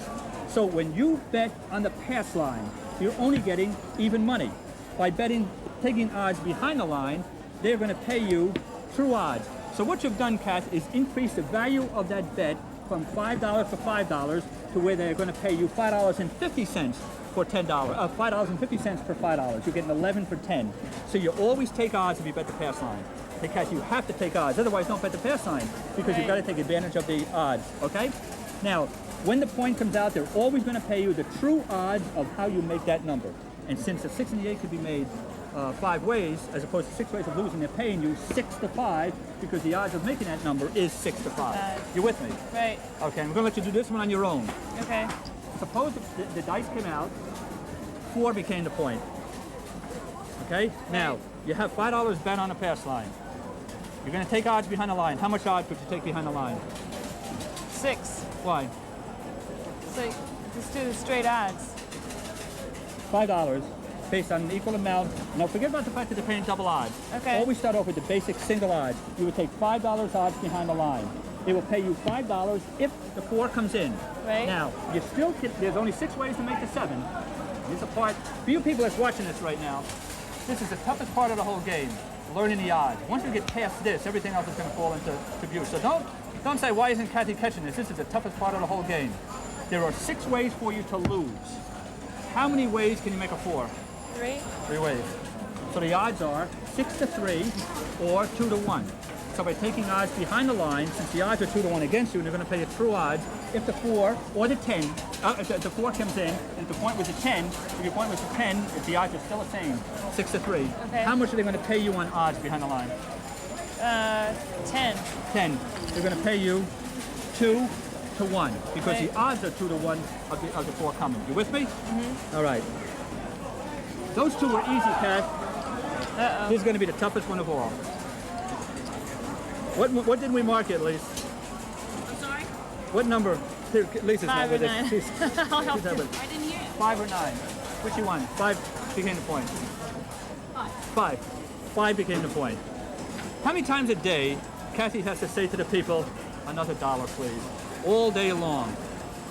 So when you bet on the pass line, you're only getting even money. By taking odds behind the line, they're going to pay you true odds. So what you've done, Kat, is increase the value of that bet from $5 for $5 to where they're going to pay you $5.50 for $10. $5.50 for $5. You're getting 11 for 10. So you always take odds if you bet the pass line. Because you have to take odds. Otherwise, don't bet the pass line because you've got to take advantage of the odds. Okay? Now, when the point comes out, they're always going to pay you the true odds of how you make that number. And since the 6 and the 8 could be made 5 ways, as opposed to 6 ways of losing, they're paying you 6 to 5 because the odds of making that number is 6 to 5. You with me? Right. Okay, and we're going to let you do this one on your own. Okay. Suppose the dice came out, 4 became the point. Okay? Now, you have $5 bet on a pass line. You're going to take odds behind the line. How much odds would you take behind the line? 6. Why? So just do the straight odds. $5 based on an equal amount. Now forget about the fact that they're paying double odds. Okay. Always start off with the basic single odds. You would take $5 odds behind the line. They will pay you $5 if the 4 comes in. Right. Now, you still can, there's only 6 ways to make the 7. This is a part, for you people that's watching this right now, this is the toughest part of the whole game, learning the odds. Once you get past this, everything else is going to fall into view. So don't say, why isn't Kathy catching this? This is the toughest part of the whole game. There are 6 ways for you to lose. How many ways can you make a 4? 3. 3 ways. So the odds are 6 to 3 or 2 to 1. So by taking odds behind the line, since the odds are 2 to 1 against you, they're going to pay you true odds. If the 4 or the 10, if the 4 comes in, and if the point was a 10, if your point was a 10, if the odds are still the same, 6 to 3. Okay. How much are they going to pay you on odds behind the line? 10. 10. They're going to pay you 2 to 1 because Right. the odds are 2 to 1 of the 4 coming. You with me? Mm-hmm. All right. Those 2 were easy, Kat. Uh-oh. This is going to be the toughest one of all. What did we mark it, Lise? I'm sorry? What number? Here, Lisa's 5 not or with 9. it. She's I'll help not you. with it. I didn't hear it. 5 or 9? Which you won? 5 became the point. 5. 5 became the point. How many times a day Kathy has to say to the people, another $1, please, all day long?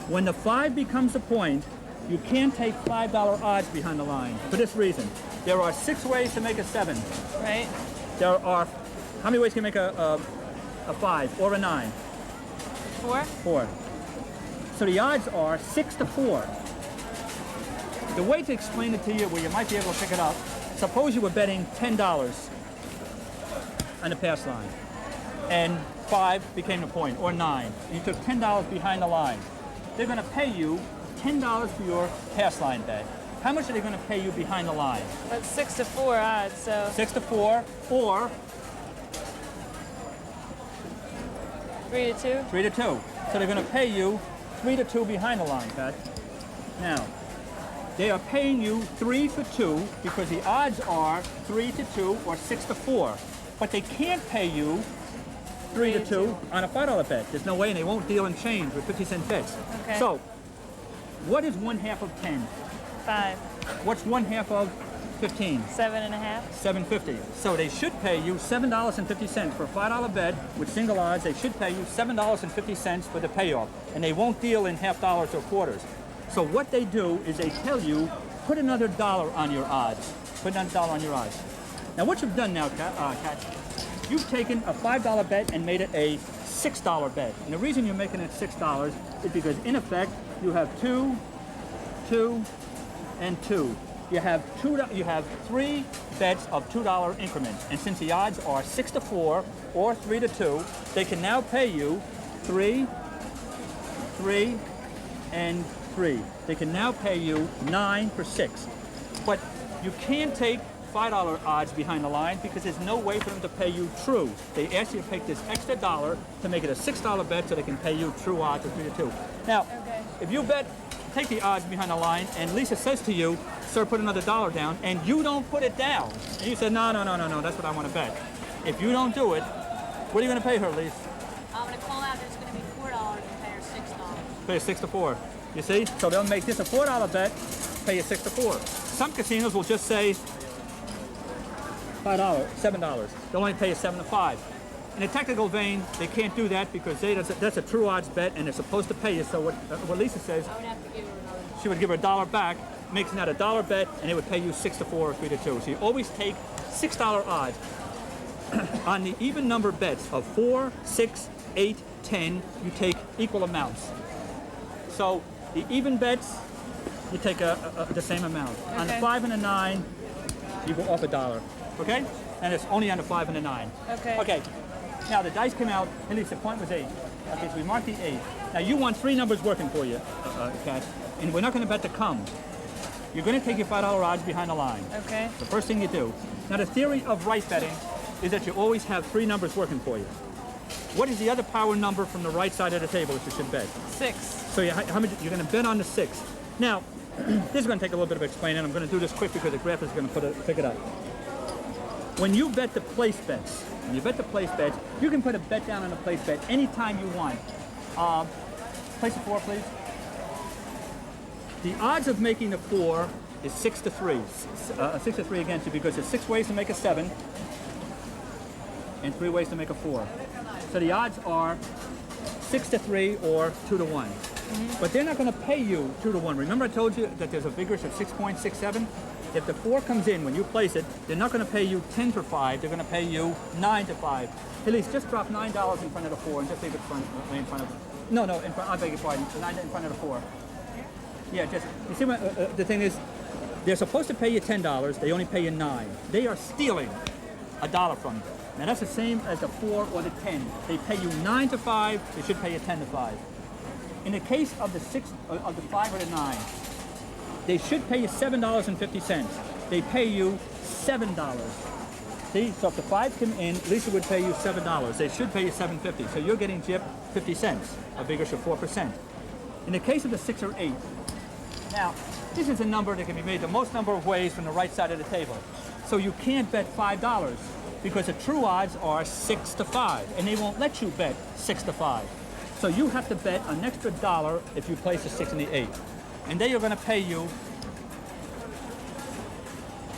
When the 5 becomes the point, you can't take $5 odds behind the line for this reason. There are 6 ways to make a 7. Right. There are, how many ways can you make a 5 or a 9? 4. 4. So the odds are 6 to 4. The way to explain it to you where you might be able to pick it up, suppose you were betting $10 on the pass line and 5 became the point, or 9. And you took $10 behind the line. They're going to pay you $10 for your pass line bet. How much are they going to pay you behind the line? That's 6 to 4 odds, so 6 to 4 or 3 to 2. 3 to 2. So they're going to pay you 3 to 2 behind the line, Pat. Now, they are paying you 3 for 2 because the odds are 3 to 2 or 6 to 4. But they can't pay you 3 to 2 on a $5 bet. There's no way, and they won't deal in change with 50-cent bets. Okay. So, what is 1/2 of 10? 5. What's 1/2 of 15? 7.5. $7.50. So they should pay you $7.50 for a $5 bet with single odds. They should pay you $7.50 for the payoff, and they won't deal in half dollars or quarters. So what they do is they tell you, put another $1 on your odds. Put another $1 on your odds. Now what you've done now, Kat, you've taken a $5 bet and made it a $6 bet. And the reason you're making it $6 is because in effect you have 2, 2, and 2. You have 3 bets of $2 increments, and since the odds are 6 to 4 or 3 to 2, they can now pay you 3, 3, and 3. They can now pay you 9 for 6. But you can't take $5 odds behind the line because there's no way for them to pay you true. They ask you to take this extra $1 to make it a $6 bet so they can pay you true odds of 3 to 2. Now, if you bet, take the odds behind the line, and Lisa says to you, sir, put another $1 down, and you don't put it down. And you said, no, that's what I want to bet. If you don't do it, what are you going to pay her, Lisa? I'm going to call out that it's going to be $4 and pay her $6. Pay 6 to 4. You see? So they'll make this a $4 bet, pay you 6 to 4. Some casinos will just say $5, $7. They'll only pay you 7 to 5. In a technical vein, they can't do that because that's a true odds bet, and they're supposed to pay you. So what Lisa says, I would have to give her another. she would give her $1 back, making that a $1 bet, and they would pay you 6 to 4 or 3 to 2. So you always take $6 odds. On the even number bets of 4, 6, 8, 10, you take equal amounts. So the even bets, you take the same amount. Okay. On the 5 and the 9, you go off $1. Okay? And it's only on the 5 and the 9. Okay. Okay. Now the dice came out, at least the point was 8. Okay, so we marked the 8. Now you want 3 numbers working for you, Kat, and we're not going to bet the come. You're going to take your $5 odds behind the line. Okay. The first thing you do. Now the theory of right betting is that you always have 3 numbers working for you. What is the other power number from the right side of the table that you should bet? 6. So how much, you're going to bet on the 6. Now, this is going to take a little bit of explaining. I'm going to do this quick because the graph is going to pick it up. When you bet the place bets, you can put a bet down on a place bet anytime you want. Place a 4, please. The odds of making the 4 is 6 to 3. 6 to 3 against you because there's 6 ways to make a 7 and 3 ways to make a 4. So the odds are 6 to 3 or 2 to 1. But they're not going to pay you 2 to 1. Remember I told you that there's a vigorous of 6.67? If the 4 comes in when you place it, they're not going to pay you 10 for 5. They're going to pay you 9 to 5. At least just drop $9 in front of the 4 and just leave it in front of. No, in front. I beg your pardon. 9 in front of the 4. Yeah, just you see what the thing is. They're supposed to pay you $10. They only pay you 9. They are stealing $1 from you. Now that's the same as the 4 or the 10. They pay you 9 to 5. They should pay you 10 to 5. In the case of the 6, of the 5 or the 9, they should pay you $7.50. They pay you $7. See, so if the 5 come in, Lisa would pay you $7. They should pay you $7.50. So you're getting gypped 50 cents, a vigorous of 4%. In the case of the 6 or 8, now this is a number that can be made the most number of ways from the right side of the table. So you can't bet $5 because the true odds are 6 to 5, and they won't let you bet 6 to 5. So you have to bet an extra $1 if you place the 6 and the 8. And they are going to pay you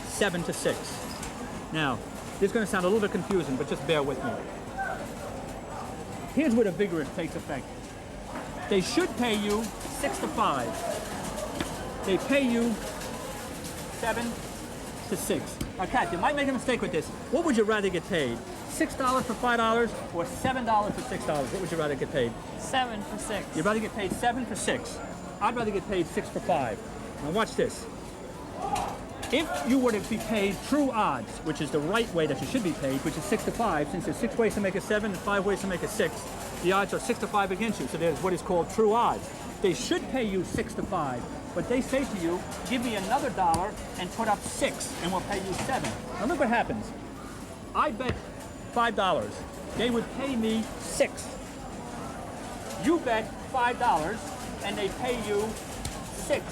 7 to 6. Now, this is going to sound a little bit confusing, but just bear with me. Here's where the vigorous takes effect. They should pay you 6 to 5. They pay you 7 to 6. Now, Kat, you might make a mistake with this. What would you rather get paid? $6 for $5 or $7 for $6? What would you rather get paid? 7 for 6. You'd rather get paid 7 for 6. I'd rather get paid 6 for 5. Now watch this. If you were to be paid true odds, which is the right way that you should be paid, which is 6 to 5, since there's 6 ways to make a 7 and 5 ways to make a 6, the odds are 6 to 5 against you. So there's what is called true odds. They should pay you 6 to 5, but they say to you, give me another $1 and put up 6, and we'll pay you 7. Now look what happens. I bet $5. They would pay me 6. You bet $5, and they pay you 6.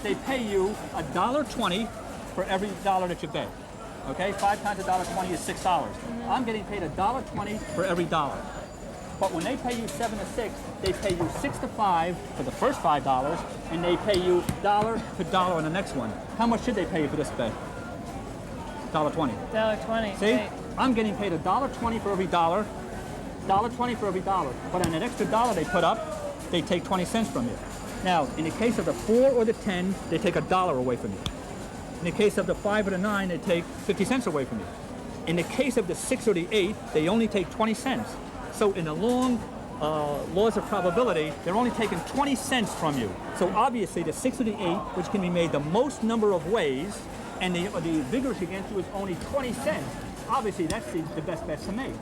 They pay you $1.20 for every $1 that you bet. Okay, 5 times $1.20 is $6. I'm getting paid $1.20 for every $1. But when they pay you 7 to 6, they pay you 6 to 5 for the first $5, and they pay you $1 to $1 on the next one. How much should they pay you for this bet? $1.20. $1.20. See, Right. I'm getting paid $1.20 for every $1, $1.20 for every $1. But on an extra $1 they put up, they take 20 cents from you. Now, in the case of the 4 or the 10, they take $1 away from you. In the case of the 5 or the 9, they take 50 cents away from you. In the case of the 6 or the 8, they only take 20 cents. So in the long laws of probability, they're only taking 20 cents from you. So obviously the 6 or the 8, which can be made the most number of ways, and the vigorous against you is only 20 cents. Obviously that's the best bet to make.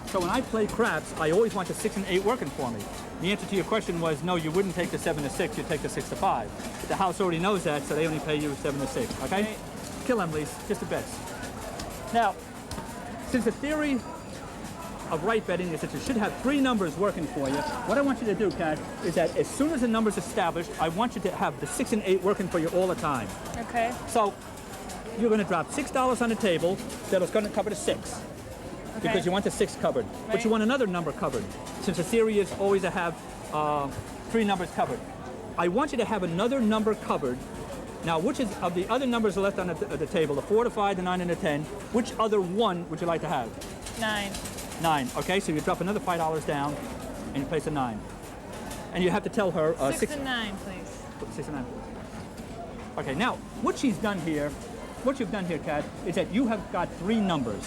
So when I play craps, I always want the 6 and 8 working for me. The answer to your question was no, you wouldn't take the 7 to 6, you'd take the 6 to 5. The house already knows that, so they only pay you 7 to 6, okay? Right. Kill them, Lise, just the bets. Now, since the theory of right betting is that you should have 3 numbers working for you, what I want you to do, Kat, is that as soon as the number's established, I want you to have the 6 and 8 working for you all the time. Okay. So, you're going to drop $6 on the table that is going to cover the 6. Okay. Because you want the 6 covered. Right. But you want another number covered. Since the theory is always to have 3 numbers covered. I want you to have another number covered. Now, which is of the other numbers left on the table, the 4, the 5, the 9, and the 10, which other one would you like to have? 9. 9. Okay, so you drop another $5 down and you place a 9. And you have to tell her 6 and 9, please. 6 and 9. Okay, now, what you've done here, Kat, is that you have got 3 numbers.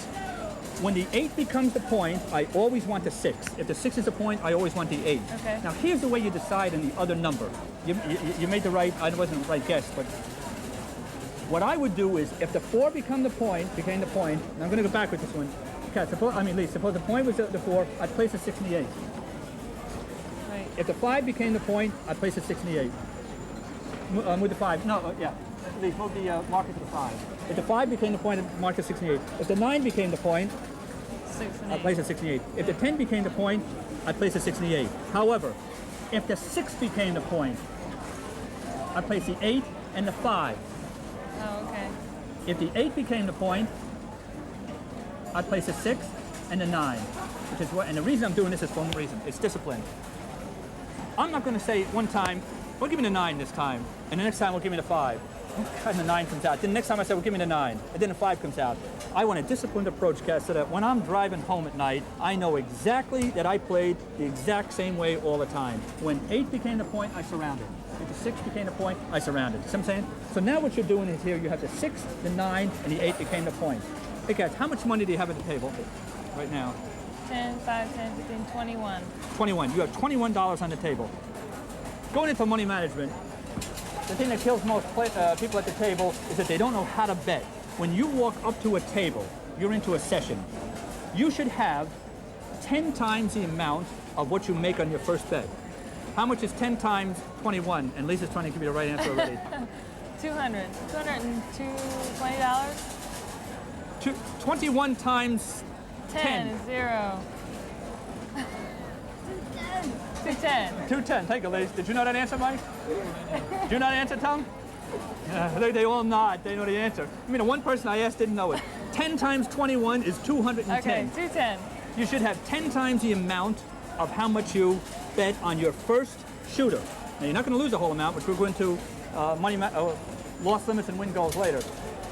When the 8 becomes the point, I always want the 6. If the 6 is the point, I always want the 8. Okay. Now, here's the way you decide on the other number. You made the right, I wasn't the right guess, but what I would do is, if the 4 became the point, and I'm going to go back with this one. Kat, suppose the point was the 4, I'd place the 6 and the 8. Right. If the 5 became the point, I'd place the 6 and the 8. Move the 5. No, yeah. Please move the marker to the 5. If the 5 became the point, I'd mark the 6 and the 8. If the 9 became the point, 6 and 8. I'd place the 6 and the 8. If the 10 became the point, I'd place the 6 and the 8. However, if the 6 became the point, I'd place the 8 and the 5. Oh, okay. If the 8 became the point, I'd place the 6 and the 9. Which is what, and the reason I'm doing this is for one reason. It's discipline. I'm not going to say one time, we'll give me the 9 this time, and the next time we'll give me the 5. And the 9 comes out. Then next time I say, well, give me the 9. And then the 5 comes out. I want a disciplined approach, Cass, so that when I'm driving home at night, I know exactly that I played the exact same way all the time. When 8 became the point, I surrounded. If the 6 became the point, I surrounded. See what I'm saying? So now what you're doing is here, you have the 6, the 9, and the 8 became the point. Hey, Cass, how much money do you have at the table right now? 10, 5, 10, 15, 21. 21. You have $21 on the table. Going into money management, the thing that kills most people at the table is that they don't know how to bet. When you walk up to a table, you're into a session. You should have 10 times the amount of what you make on your first bet. How much is 10 times 21? And Lisa's trying to give you the right answer already. 200. $202. 21 times 10 is 0. 210. 210. Take it, Lisa. Did you know that answer, Mike? Did you know that answer, Tom? They all nod. They know the answer. I mean, the one person I asked didn't know it. 10 times 21 is 210. Okay, 210. You should have 10 times the amount of how much you bet on your first shooter. Now, you're not going to lose the whole amount, which we're going to loss limits and win goals later.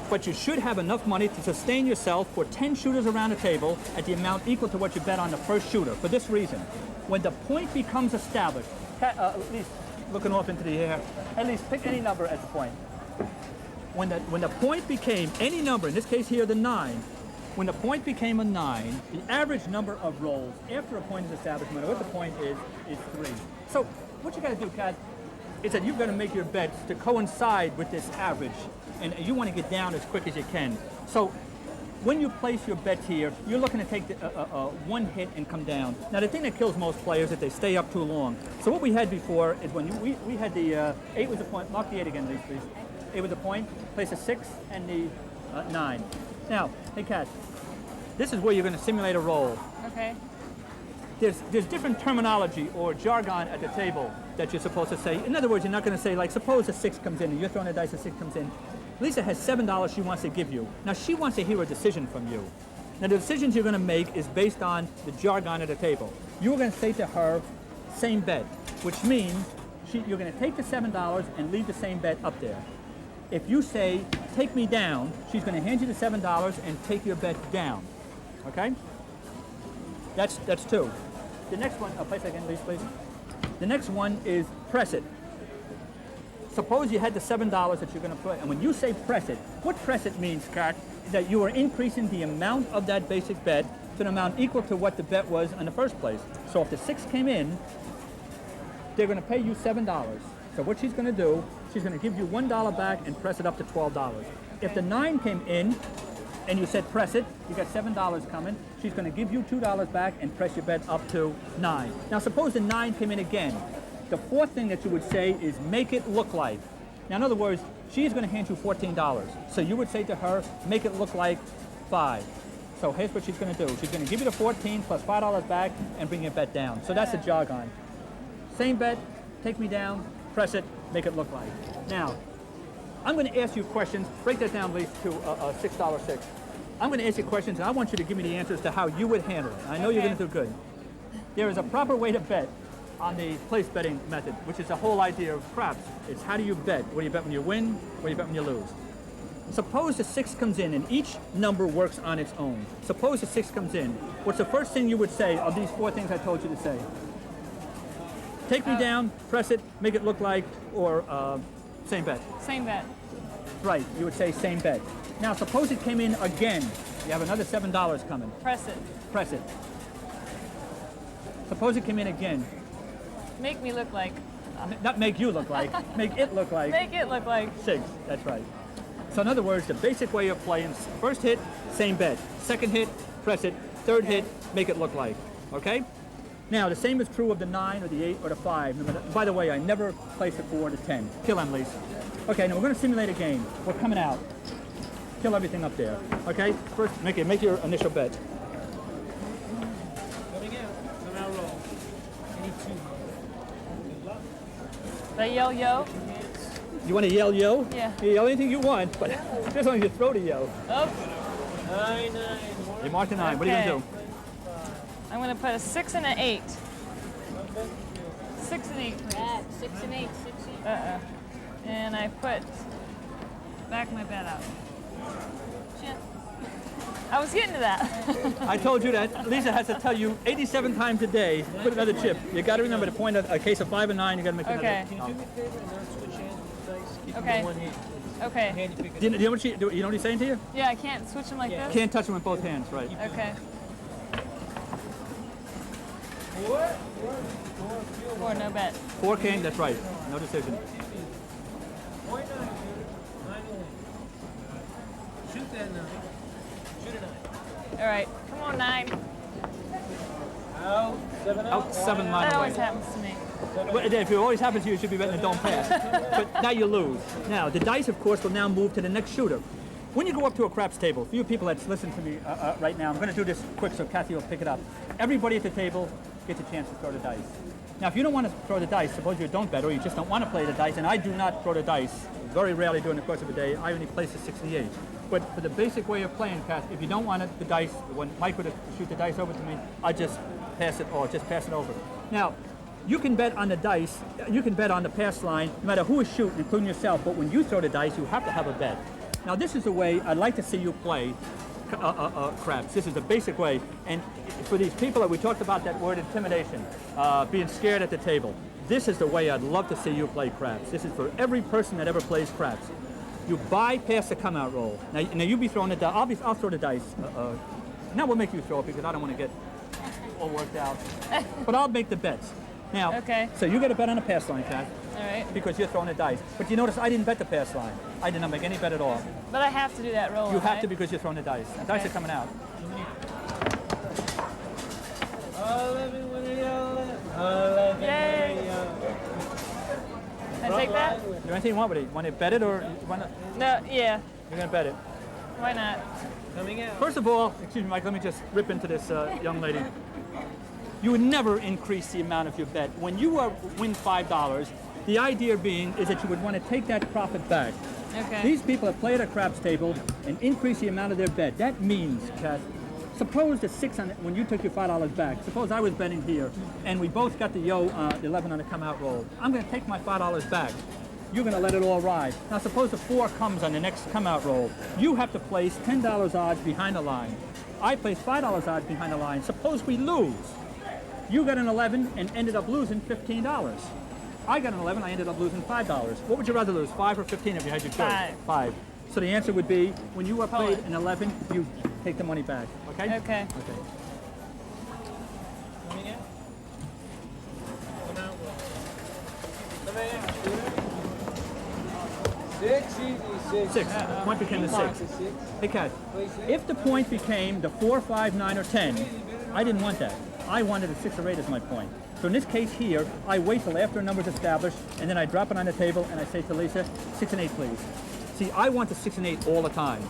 But you should have enough money to sustain yourself for 10 shooters around the table at the amount equal to what you bet on the first shooter. For this reason, when the point becomes established, at least looking off into the air, at least pick any number as a point. When the point became any number, in this case here the 9, when the point became a 9, the average number of rolls after a point is established, no matter what the point is 3. So what you got to do, Kat, is that you've got to make your bets to coincide with this average, and you want to get down as quick as you can. So when you place your bets here, you're looking to take one hit and come down. Now the thing that kills most players is that they stay up too long. So what we had before is when we had the 8 was a point. Mark the 8 again, please. 8 was a point. Place a 6 and the 9. Now, hey Kat, this is where you're going to simulate a roll. Okay. There's different terminology or jargon at the table that you're supposed to say. In other words, you're not going to say, like, suppose a 6 comes in and you're throwing a dice, a 6 comes in. Lisa has $7 she wants to give you. Now she wants to hear a decision from you. Now the decisions you're going to make is based on the jargon at the table. You're going to say to her, same bet, which means you're going to take the $7 and leave the same bet up there. If you say, take me down, she's going to hand you the $7 and take your bet down. Okay? That's 2. The next one, place again, please. The next one is press it. Suppose you had the $7 that you're going to put, and when you say press it, what press it means, Kat, is that you are increasing the amount of that basic bet to an amount equal to what the bet was in the first place. So if the 6 came in, they're going to pay you $7. So what she's going to do, she's going to give you $1 back and press it up to $12. If the 9 came in, and you said press it, you got $7 coming, she's going to give you $2 back and press your bet up to 9. Now suppose the 9 came in again. The fourth thing that you would say is make it look like. Now in other words, she's going to hand you $14. So you would say to her, make it look like 5. So here's what she's going to do. She's going to give you the 14 plus $5 back and bring your bet down. So that's the jargon. Same bet, take me down, press it, make it look like. Now, I'm going to ask you questions. Break that down, please, to a $6 6. I'm going to ask you questions, and I want you to give me the answers to how you would handle it. I know you're going to do good. There is a proper way to bet on the place betting method, which is the whole idea of craps. It's how do you bet? What do you bet when you win? What do you bet when you lose? Suppose the 6 comes in, and each number works on its own. Suppose the 6 comes in. What's the first thing you would say of these 4 things I told you to say? Take me down, press it, make it look like, or same bet. Same bet. Right, you would say same bet. Now suppose it came in again. You have another $7 coming. Press it. Press it. Suppose it came in again. Make me look like. Not make you look like, make it look like. Make it look like. 6, that's right. So in other words, the basic way of playing, first hit, same bet. Second hit, press it. Third hit, make it look like, okay? Now the same is true of the 9 or the 8 or the 5. By the way, I never place it for the 10. Kill them, Lise. Okay, now we're going to simulate a game. We're coming out. Kill everything up there. Okay? First, make your initial bet. Coming out. Come out roll. Any 2. Good luck. The yo-yo. You want to yell yo? Yeah. You yell anything you want, but just on your throat to yo. Oh. 9, 9. You mark the 9. What are you going to do? I'm going to put a 6 and an 8. 6 and 8, please. Yeah, 6 and 8, 6 and 8. And I put back my bet out. Chip. I was getting to that. I told you that. Lisa has to tell you 87 times a day, put another chip. You got to remember to point a case of 5 and 9, you got to make another. Okay. Can you do me a favor and not switch hands with the dice? Keep them Okay. in one hand. Okay. Hand you pick Do you know what you know what he's saying to you? Yeah, I can't switch them like this? Can't touch them with both hands, right? Okay. Four. 4, no bet. 4 king, that's right. No decision. Point 9, dude. 9 to win. Shoot that 9. Shoot a 9. All right. Come on, 9. Out. 7 out. Out 7 line That away. always happens to me. Well, if it always happens to you, you should be betting a don't pass. But now you lose. Now, the dice, of course, will now move to the next shooter. When you go up to a craps table, for you people that's listening to me right now, I'm going to do this quick so Kathy will pick it up. Everybody at the table gets a chance to throw the dice. Now, if you don't want to throw the dice, suppose you don't bet or you just don't want to play the dice, and I do not throw the dice, very rarely during the course of a day, I only place a 68. But for the basic way of playing, Kath, if you don't want the dice, when Mike would shoot the dice over to me, I just pass it or just pass it over. Now, you can bet on the dice, you can bet on the pass line, no matter who is shooting, including yourself, but when you throw the dice, you have to have a bet. Now, this is the way I'd like to see you play craps. This is the basic way. And for these people that we talked about that word intimidation, being scared at the table, this is the way I'd love to see you play craps. This is for every person that ever plays craps. You bypass the come-out roll. Now you be throwing the dice. I'll throw the dice. Now we'll make you throw it because I don't want to get all worked out. But I'll make the bets. Now, Okay. So you got a bet on the pass line, Kat, All right. because you're throwing the dice. But you notice I didn't bet the pass line. I did not make any bet at all. But I have to do that roll. You have right? to because you're throwing the dice. The dice are coming out. 11 when they 11. Yay. Can I take that? Do anything you want with it? Want to bet it or you want to, No, yeah. you're going to bet it? Why not? Coming out. First of all, excuse me, Mike, let me just rip into this young lady. You would never increase the amount of your bet. When you win $5, the idea being is that you would want to take that profit back. Okay. These people that play at a craps table and increase the amount of their bet. That means, Kath, suppose the 6 on when you took your $5 back. Suppose I was betting here, and we both got the 11 on the come-out roll. I'm going to take my $5 back. You're going to let it all ride. Now, suppose the 4 comes on the next come-out roll. You have to place $10 odds behind the line. I place $5 odds behind the line. Suppose we lose. You got an 11 and ended up losing $15. I got an 11, I ended up losing $5. What would you rather lose, 5 or 15 if you had your choice? 5. 5. So the answer would be, when you are played Hold it. an 11, you take the money back. Okay? Okay. Okay. Coming out. Come out. Coming out. Shooter. 6 easy. 6. 6. The point became the 6. 6. Hey, Kat, if the point became the 4, 5, 9, or 10, I didn't want that. I wanted a 6 or 8 as my point. So in this case here, I wait till after a number is established, and then I drop it on the table, and I say to Lisa, 6 and 8, please. See, I want the 6 and 8 all the time.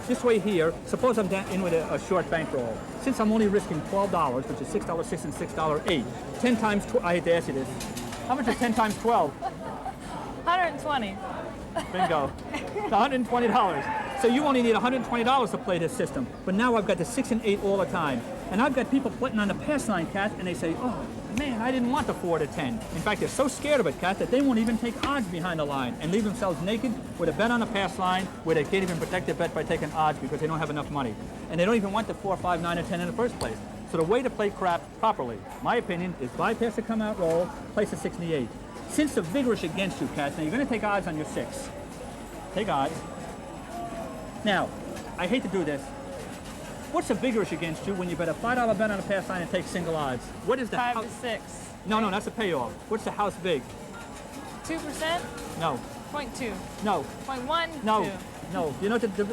This way here, suppose I'm in with a short bankroll. Since I'm only risking $12, which is $6.06 and $6.08, 10 times, I hate to ask you this, how much is 10 times 12? 120. Bingo. It's $120. So you only need $120 to play this system. But now I've got the 6 and 8 all the time. And I've got people putting on the pass line, Kat, and they say, oh, man, I didn't want the 4 to 10. In fact, they're so scared of it, Kat, that they won't even take odds behind the line and leave themselves naked with a bet on the pass line where they can't even protect their bet by taking odds because they don't have enough money. And they don't even want the 4, 5, 9, or 10 in the first place. So the way to play crap properly, my opinion, is bypass the come-out roll, place a 6 and the 8. Since the vigorish against you, Kat, now you're going to take odds on your 6. Take odds. Now, I hate to do this. What's the vigorish against you when you bet a $5 bet on a pass line and take single odds? What is the 5 house? to 6. No, that's a payoff. What's the house big? 2%? No, 0.2. no, 0.1? no, 2. no. You know what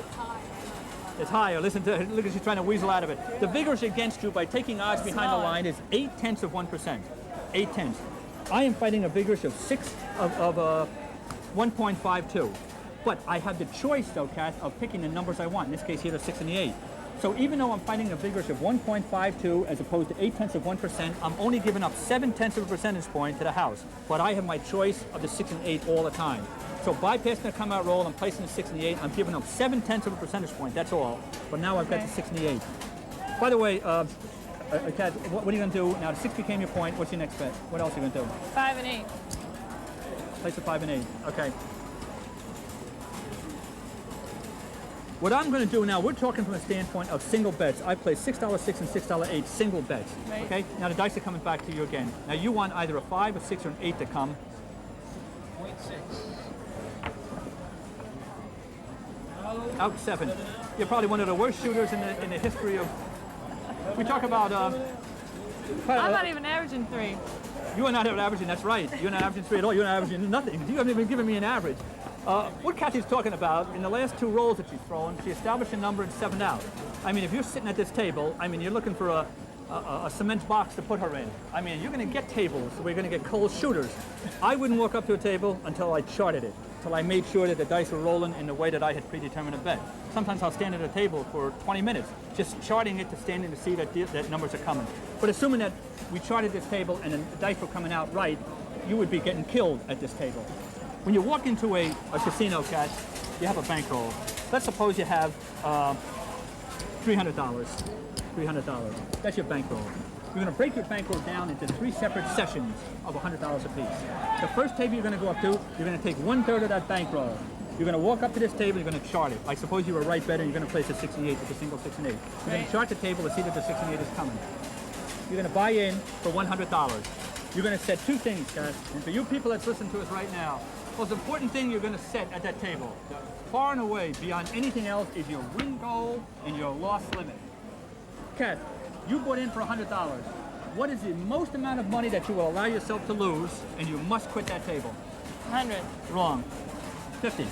it's higher. Listen to look at she's trying to weasel out of it. The vigorish against you by taking odds behind the Smaller. line is 0.8%. 0.8. I am fighting a vigorish of 1.52. But I have the choice, though, Kat, of picking the numbers I want. In this case here, the 6 and the 8. So even though I'm fighting a vigorish of 1.52 as opposed to 0.8%, I'm only giving up 0.7 percentage point to the house. But I have my choice of the 6 and 8 all the time. So bypassing the come-out roll and placing the 6 and the 8, I'm giving up 0.7 percentage point. That's all. But now I've got the 6 and the 8. By the way, Kat, what are you going to do? Now the 6 became your point. What's your next bet? What else are you going to do? 5 and 8. Place the 5 and 8. Okay. What I'm going to do now, we're talking from a standpoint of single bets. I play $6.06 and $6.08 single bets. Right. Okay? Now the dice are coming back to you again. Now you want either a 5, a 6, or an 8 to come. 0.6. Out 7. You're probably one of the worst shooters in the history of... We talk about... I'm not even averaging 3. You are not averaging, that's right. You're not averaging 3 at all. You're not averaging nothing. You haven't even given me an average. What Kathy's talking about, in the last 2 rolls that she's thrown, she established a number and 7 out. I mean, if you're sitting at this table, I mean, you're looking for a cement box to put her in. I mean, you're going to get tables where you're going to get cold shooters. I wouldn't walk up to a table until I charted it, until I made sure that the dice were rolling in the way that I had predetermined a bet. Sometimes I'll stand at a table for 20 minutes, just charting it to stand in to see that numbers are coming. But assuming that we charted this table and the dice were coming out right, you would be getting killed at this table. When you walk into a casino, Kat, you have a bankroll. Let's suppose you have $300. $300. That's your bankroll. You're going to break your bankroll down into 3 separate sessions of $100 apiece. The first table you're going to go up to, you're going to take 1/3 of that bankroll. You're going to walk up to this table, you're going to chart it. Like suppose you were right better, you're going to place a 6 and 8 with a single 6 and 8. You're going to chart the table to see that the 6 and 8 is coming. You're going to buy in for $100. You're going to set 2 things, guys. And for you people that's listening to us right now, the most important thing you're going to set at that table, far and away, beyond anything else, is your win goal and your loss limit. Kat, you bought in for $100. What is the most amount of money that you will allow yourself to lose, and you must quit that table? 100. Wrong. 50.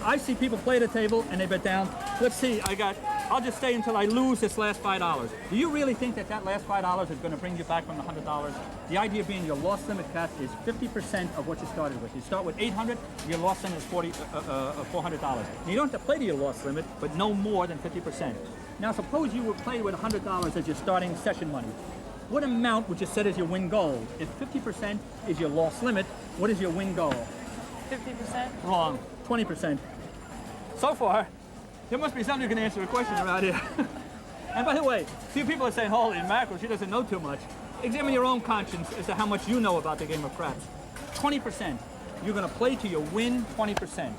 I see people play the table and they bet down. Let's see, I'll just stay until I lose this last $5. Do you really think that that last $5 is going to bring you back from the $100? The idea being your loss limit, Kat, is 50% of what you started with. You start with $800, your loss limit is $400. Now, you don't have to play to your loss limit, but no more than 50%. Now, suppose you would play with $100 as your starting session money. What amount would you set as your win goal? If 50% is your loss limit, what is your win goal? 50%? Wrong. 20%. So far, there must be somebody who can answer a question around here. And by the way, a few people are saying, holy mackerel, she doesn't know too much. Examine your own conscience as to how much you know about the game of craps. 20%. You're going to play to your win 20%.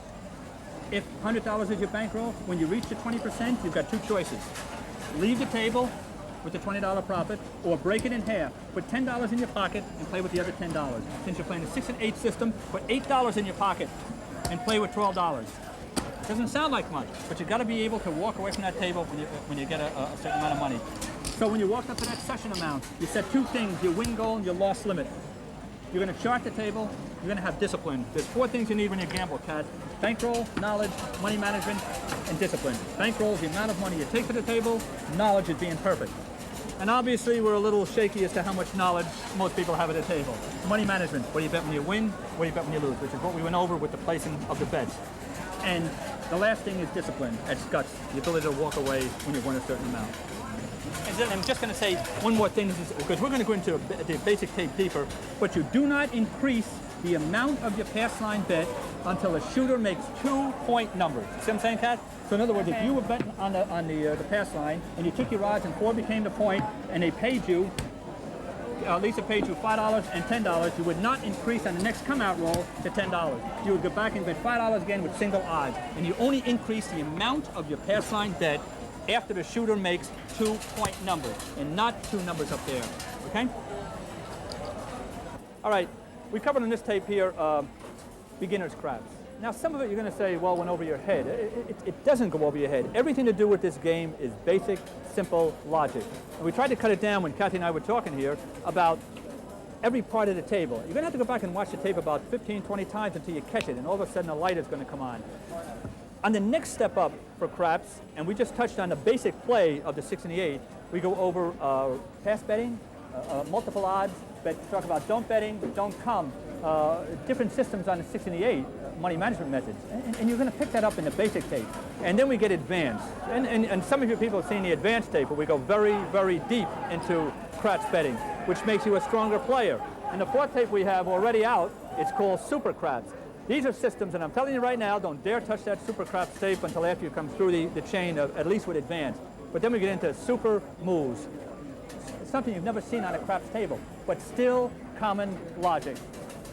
If $100 is your bankroll, when you reach the 20%, you've got 2 choices. Leave the table with the $20 profit, or break it in half. Put $10 in your pocket and play with the other $10. Since you're playing a 6 and 8 system, put $8 in your pocket and play with $12. Doesn't sound like much, but you got to be able to walk away from that table when you get a certain amount of money. So when you walk up to that session amount, you set 2 things, your win goal and your loss limit. You're going to chart the table, you're going to have discipline. There's 4 things you need when you gamble, Kat. Bankroll, knowledge, money management, and discipline. Bankroll is the amount of money you take to the table, knowledge is being perfect. And obviously we're a little shaky as to how much knowledge most people have at the table. Money management, what do you bet when you win, what do you bet when you lose, which is what we went over with the placing of the bets. And the last thing is discipline, that's guts, the ability to walk away when you've won a certain amount. And then I'm just going to say one more thing, because we're going to go into the basic tape deeper, but you do not increase the amount of your pass line bet until a shooter makes 2-point numbers. See what I'm saying, Kat? So in other words, if you were betting on the pass line and you took your odds and 4 became the point and they paid you, Lisa paid you $5 and $10, you would not increase on the next come-out roll to $10. You would go back and bet $5 again with single odds. And you only increase the amount of your pass line bet after the shooter makes 2-point numbers and not 2 numbers up there, okay? All right, we covered on this tape here beginner's craps. Now some of it you're going to say, well, went over your head. It doesn't go over your head. Everything to do with this game is basic, simple logic. And we tried to cut it down when Kathy and I were talking here about every part of the table. You're going to have to go back and watch the tape about 15, 20 times until you catch it, and all of a sudden a light is going to come on. On the next step up for craps, and we just touched on the basic play of the 6 and the 8, we go over pass betting, multiple odds, talk about don't betting, don't come, different systems on the 6 and the 8, money management methods. And you're going to pick that up in the basic tape. And then we get advanced. And some of you people have seen the advanced tape where we go very, very deep into craps betting, which makes you a stronger player. And the 4th tape we have already out, it's called Super Craps. These are systems, and I'm telling you right now, don't dare touch that Super Craps tape until after you come through the chain, at least with advanced. But then we get into super moves. It's something you've never seen on a craps table, but still common logic.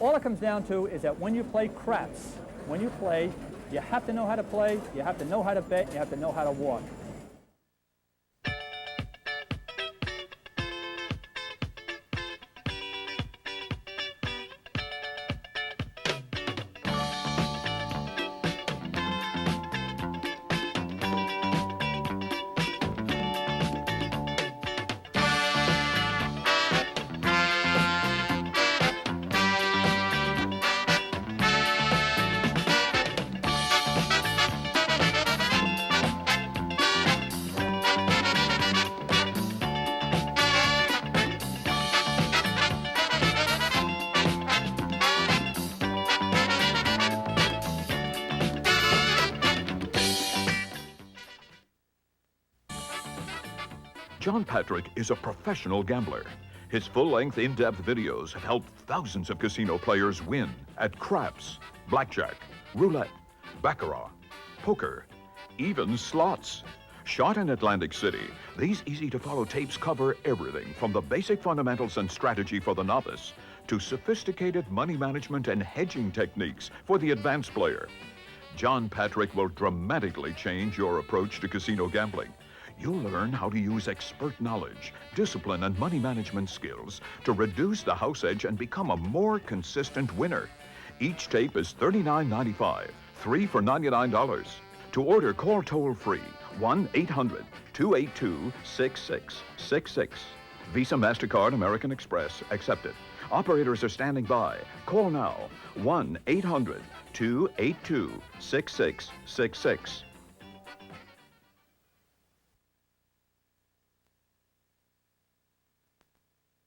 All it comes down to is that when you play craps, when you play, You have to know how to play, you have to know how to bet, you have to know how to walk. John Patrick is a professional gambler. His full-length, in-depth videos have helped thousands of casino players win at craps, blackjack, roulette, baccarat, poker, even slots. Shot in Atlantic City, these easy-to-follow tapes cover everything from the basic fundamentals and strategy for the novice to sophisticated money management and hedging techniques for the advanced player. John Patrick will dramatically change your approach to casino gambling. You'll learn how to use expert knowledge, discipline, and money management skills to reduce the house edge and become a more consistent winner. Each tape is $39.95, 3 for $99. To order, call toll-free 1-800-282-6666. Visa, MasterCard, American Express accepted. Operators are standing by. Call now 1-800-282-6666.